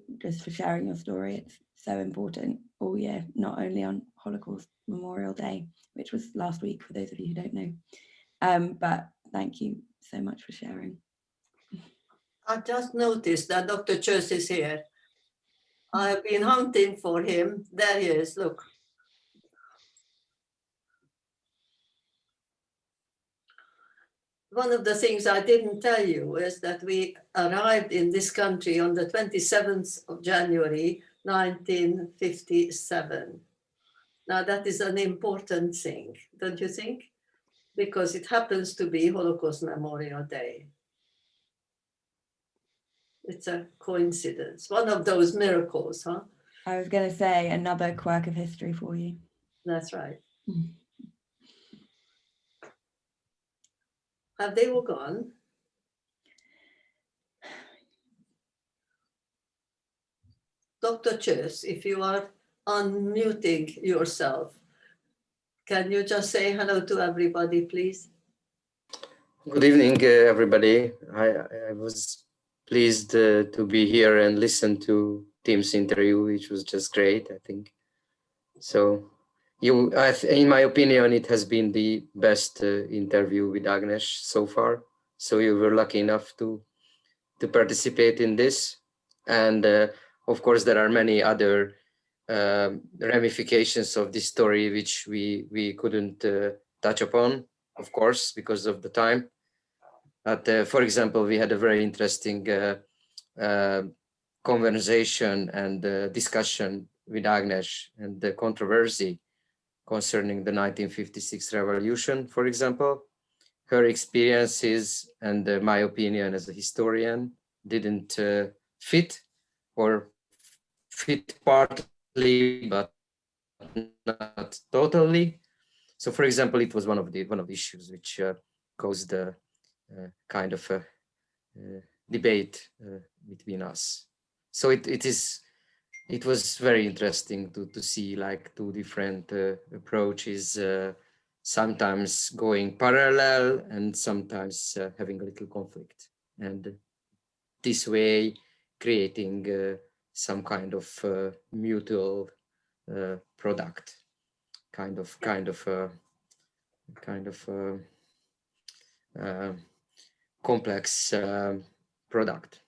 sharing your story. It's so important all year, not only on Holocaust Memorial Day, which was last week for those of you who don't know, but thank you so much for sharing. I just noticed that Dr. Church is here. I've been hunting for him. There he is, look. One of the things I didn't tell you is that we arrived in this country on the 27th of January, 1957. Now that is an important thing, don't you think? Because it happens to be Holocaust Memorial Day. It's a coincidence, one of those miracles, huh? I was going to say another quirk of history for you. That's right. Have they all gone? Dr. Church, if you are unmuting yourself, can you just say hello to everybody, please? Good evening, everybody. I was pleased to be here and listen to Tim's interview, which was just great, I think. So, in my opinion, it has been the best interview with Agnes so far. So you were lucky enough to participate in this. And of course, there are many other ramifications of this story which we couldn't touch upon, of course, because of the time. But for example, we had a very interesting conversation and discussion with Agnes and the controversy concerning the 1956 revolution, for example. Her experiences and my opinion as a historian didn't fit, or fit partly, but not totally. So, for example, it was one of the issues which caused a kind of a debate between us. So it was very interesting to see like two different approaches, sometimes going parallel and sometimes having a little conflict, and this way creating some kind of mutual product, kind of complex product.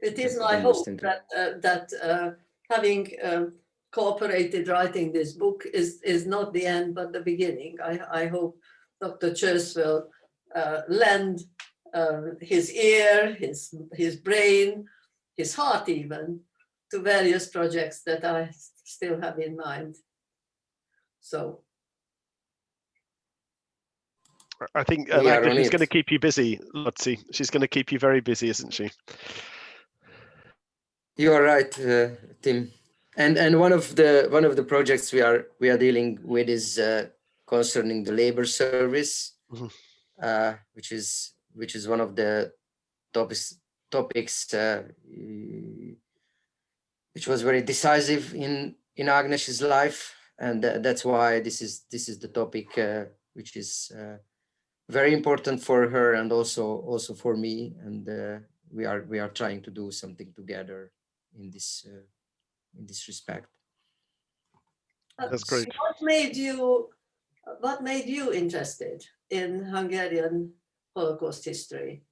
It is my hope that having cooperated writing this book is not the end, but the beginning. I hope Dr. Church will lend his ear, his brain, his heart even, to various projects that I still have in mind. So I think We are on Agnes is going to it. keep you busy, Lotzi. She's going to keep you very busy, isn't she? You are right, Tim. And one of the projects we are dealing with is concerning the labor service, which is one of the topics which was very decisive in Agnes's life, and that's why this is the topic which is very important for her and also for me, and we are trying to do something together in this respect. That's great. What made you interested in Hungarian Holocaust history?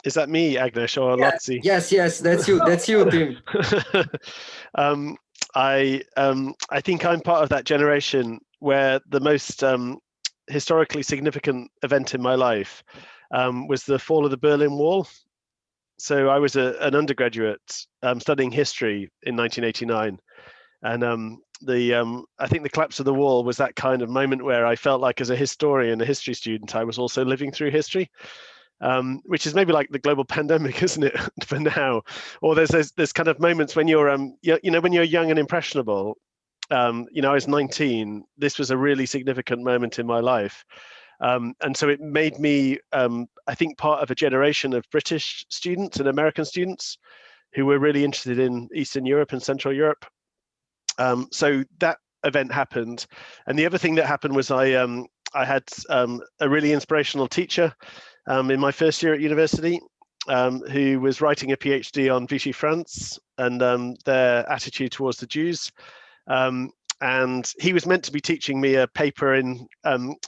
Is that me, Agnes, or Lotzi? Yes, that's you, Tim. I think I'm part of that generation where the most historically significant event in my life was the fall of the Berlin Wall. So I was an undergraduate studying history in 1989, and I think the collapse of the wall was that kind of moment where I felt like, as a historian, a history student, I was also living through history. Which is maybe like the global pandemic, isn't it, for now? Or there's kind of moments when you're when you're young and impressionable. I was 19. This was a really significant moment in my life, and so it made me, I think, part of a generation of British students and American students who were really interested in Eastern Europe and Central Europe. So that event happened, and the other thing that happened was I had a really inspirational teacher in my first year at university, who was writing a PhD on Vichy France and their attitude towards the Jews. And he was meant to be teaching me a paper in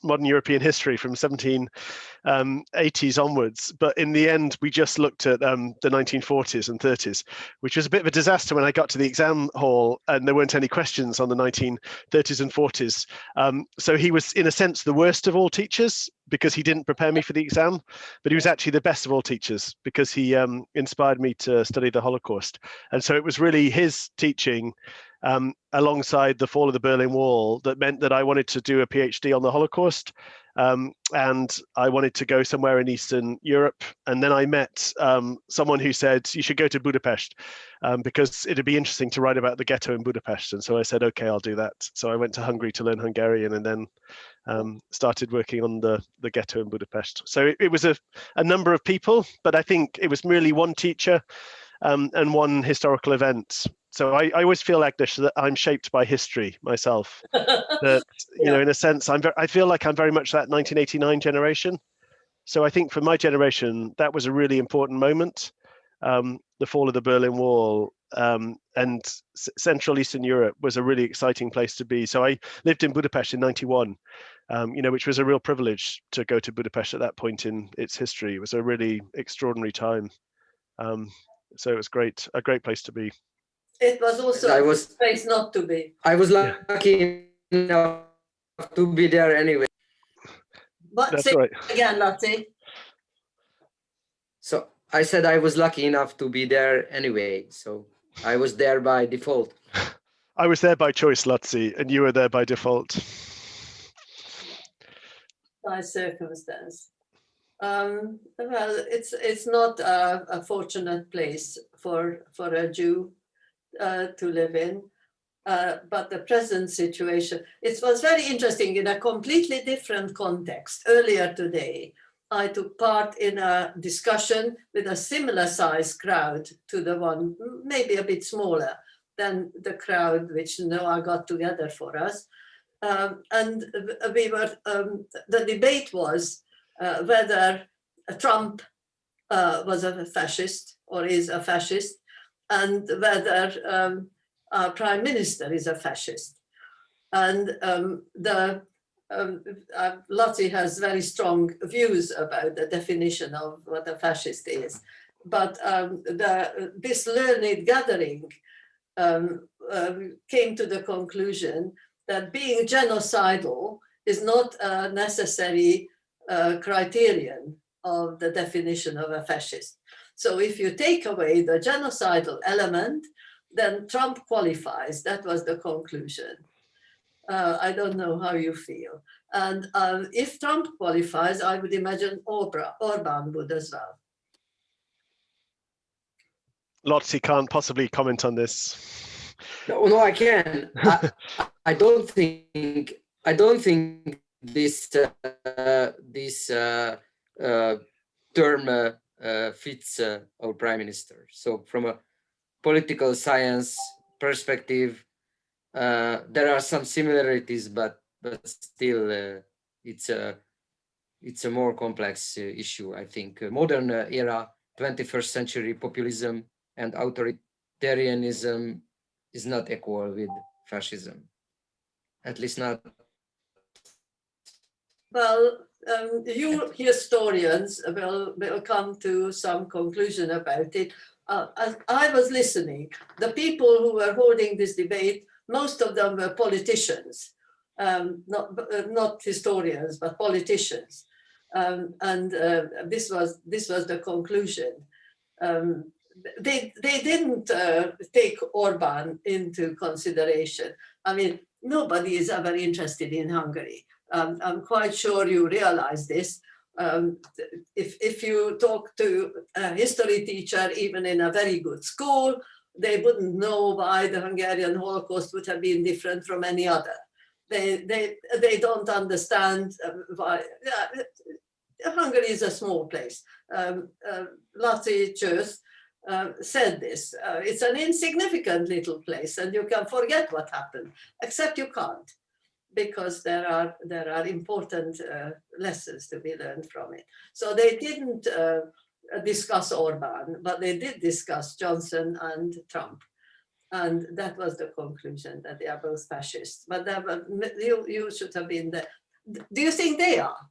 modern European history from 1780s onwards. But in the end, we just looked at the 1940s and 30s, which was a bit of a disaster when I got to the exam hall and there weren't any questions on the 1930s and 40s. So he was, in a sense, the worst of all teachers because he didn't prepare me for the exam, but he was actually the best of all teachers because he inspired me to study the Holocaust. And so it was really his teaching alongside the fall of the Berlin Wall that meant that I wanted to do a PhD on the Holocaust, and I wanted to go somewhere in Eastern Europe. And then I met someone who said, you should go to Budapest because it'd be interesting to write about the ghetto in Budapest. And so I said, okay, I'll do that. So I went to Hungary to learn Hungarian and then started working on the ghetto in Budapest. So it was a number of people, but I think it was really one teacher and one historical event. So I always feel, Agnes, that I'm shaped by history myself. That, in a sense, I feel like I'm very much that 1989 generation. So I think for my generation, that was a really important moment, the fall of the Berlin Wall, and Central Eastern Europe was a really exciting place to be. So I lived in Budapest in '91, which was a real privilege to go to Budapest at that point in its history. It was a really extraordinary time. So it was a great place to be. It was also a place not to be. I was lucky enough to be there anyway. But that's say right. Again, Lotzi. So I said I was lucky enough to be there anyway. So I was there by default. I was there by choice, Lotzi, and you were there by default. By circumstance. Well, it's not a fortunate place for a Jew to live in, but the present situation, it was very interesting in a completely different context. Earlier today, I took part in a discussion with a similar sized crowd to the one, maybe a bit smaller than the crowd which Noah got together for us. And we were, the debate was whether Trump was a fascist or is a fascist, and whether our prime minister is a fascist. And Lotzi has very strong views about the definition of what a fascist is. But this learned gathering came to the conclusion that being genocidal is not a necessary criterion of the definition of a fascist. So if you take away the genocidal element, then Trump qualifies. That was the conclusion. I don't know how you feel. And if Trump qualifies, I would imagine Orban would as well. Lotzi can't possibly comment on this. No, I can. I don't think this term fits our prime minister. So from a political science perspective, there are some similarities, but still it's a more complex issue. I think modern era 21st century populism and authoritarianism is not equal with fascism, at least not. Well, you historians will come to some conclusion about it. As I was listening, the people who were holding this debate, most of them were politicians, not historians, but politicians. And this was the conclusion. They didn't take Orban into consideration. I mean, nobody is ever interested in Hungary. I'm quite sure you realize this. If you talk to a history teacher, even in a very good school, they wouldn't know why the Hungarian Holocaust would have been different from any other. They don't understand why. Hungary is a small place. Lotzi Csősz said this. It's an insignificant little place, and you can forget what happened, except you can't, because there are important lessons to be learned from it. So they didn't discuss Orban, but they did discuss Johnson and Trump. And that was the conclusion, that they are both fascists. But you should have been there. Do you think they are,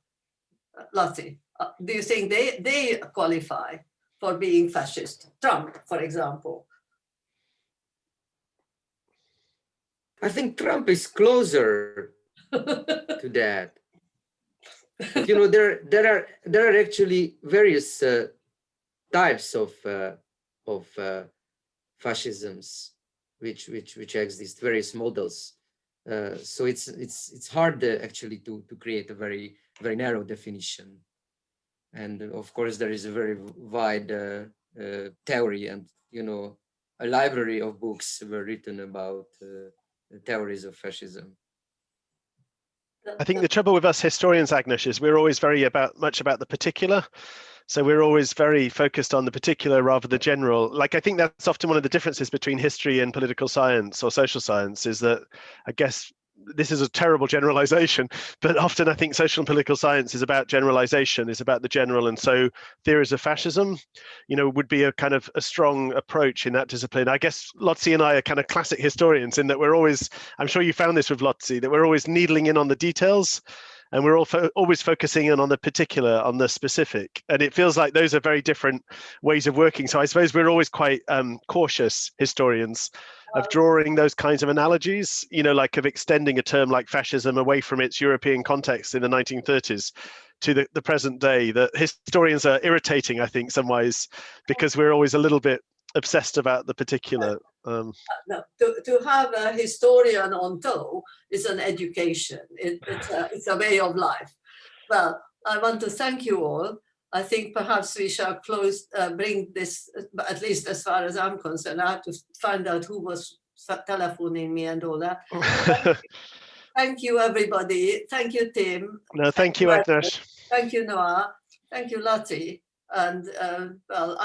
Lotzi? Do you think they qualify for being fascist? Trump, for example. I think Trump is closer to that. But, you know, there are actually various types of fascisms which exist, various models. So it's hard actually to create a very narrow definition. And of course, there is a very wide theory, and you know, a library of books were written about the theories of fascism. I think the trouble with us historians, Agnes, is we're always very much about the particular. So we're always very focused on the particular rather than general. Like, I think that's often one of the differences between history and political science or social science, is that, I guess, this is a terrible generalization, but often I think social and political science is about generalization, is about the general. And so theories of fascism, you know, would be a kind of a strong approach in that discipline. I guess Lotzi and I are kind of classic historians in that we're always, I'm sure you found this with Lotzi, that we're always needling in on the details. And we're always focusing in on the particular, on the specific. And it feels like those are very different ways of working. So I suppose we're always quite cautious historians of drawing those kinds of analogies, you know, like of extending a term like fascism away from its European context in the 1930s to the present day. That historians are irritating, I think, some ways, because we're always a little bit obsessed about the particular. No, to have a historian on tow is an education. It's a way of life. Well, I want to thank you all. I think perhaps we shall bring this, at least as far as I'm concerned. I have to find out who was telephoning me and all that. Thank you, everybody. Thank you, Tim. No, thank you, Agnes. Thank you, Noah. Thank you, Lotzi. And well,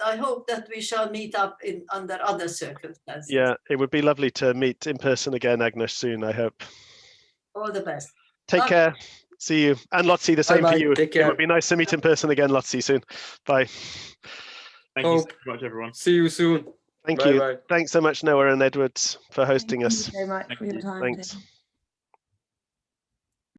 I hope that we shall meet up under other circumstances. Yeah, it would be lovely to meet in person again, Agnes, soon, I hope. All the best. Take care. See you. And Lotzi, the same Bye-bye. for you. Take care. It would be nice to meet in person again, Lotzi, soon. Bye. Thank you so much, everyone. See you soon. Thank Bye you. bye. Thanks so much, Noah and Edward, for hosting us. Thank you so much for your time. Thanks. Tim.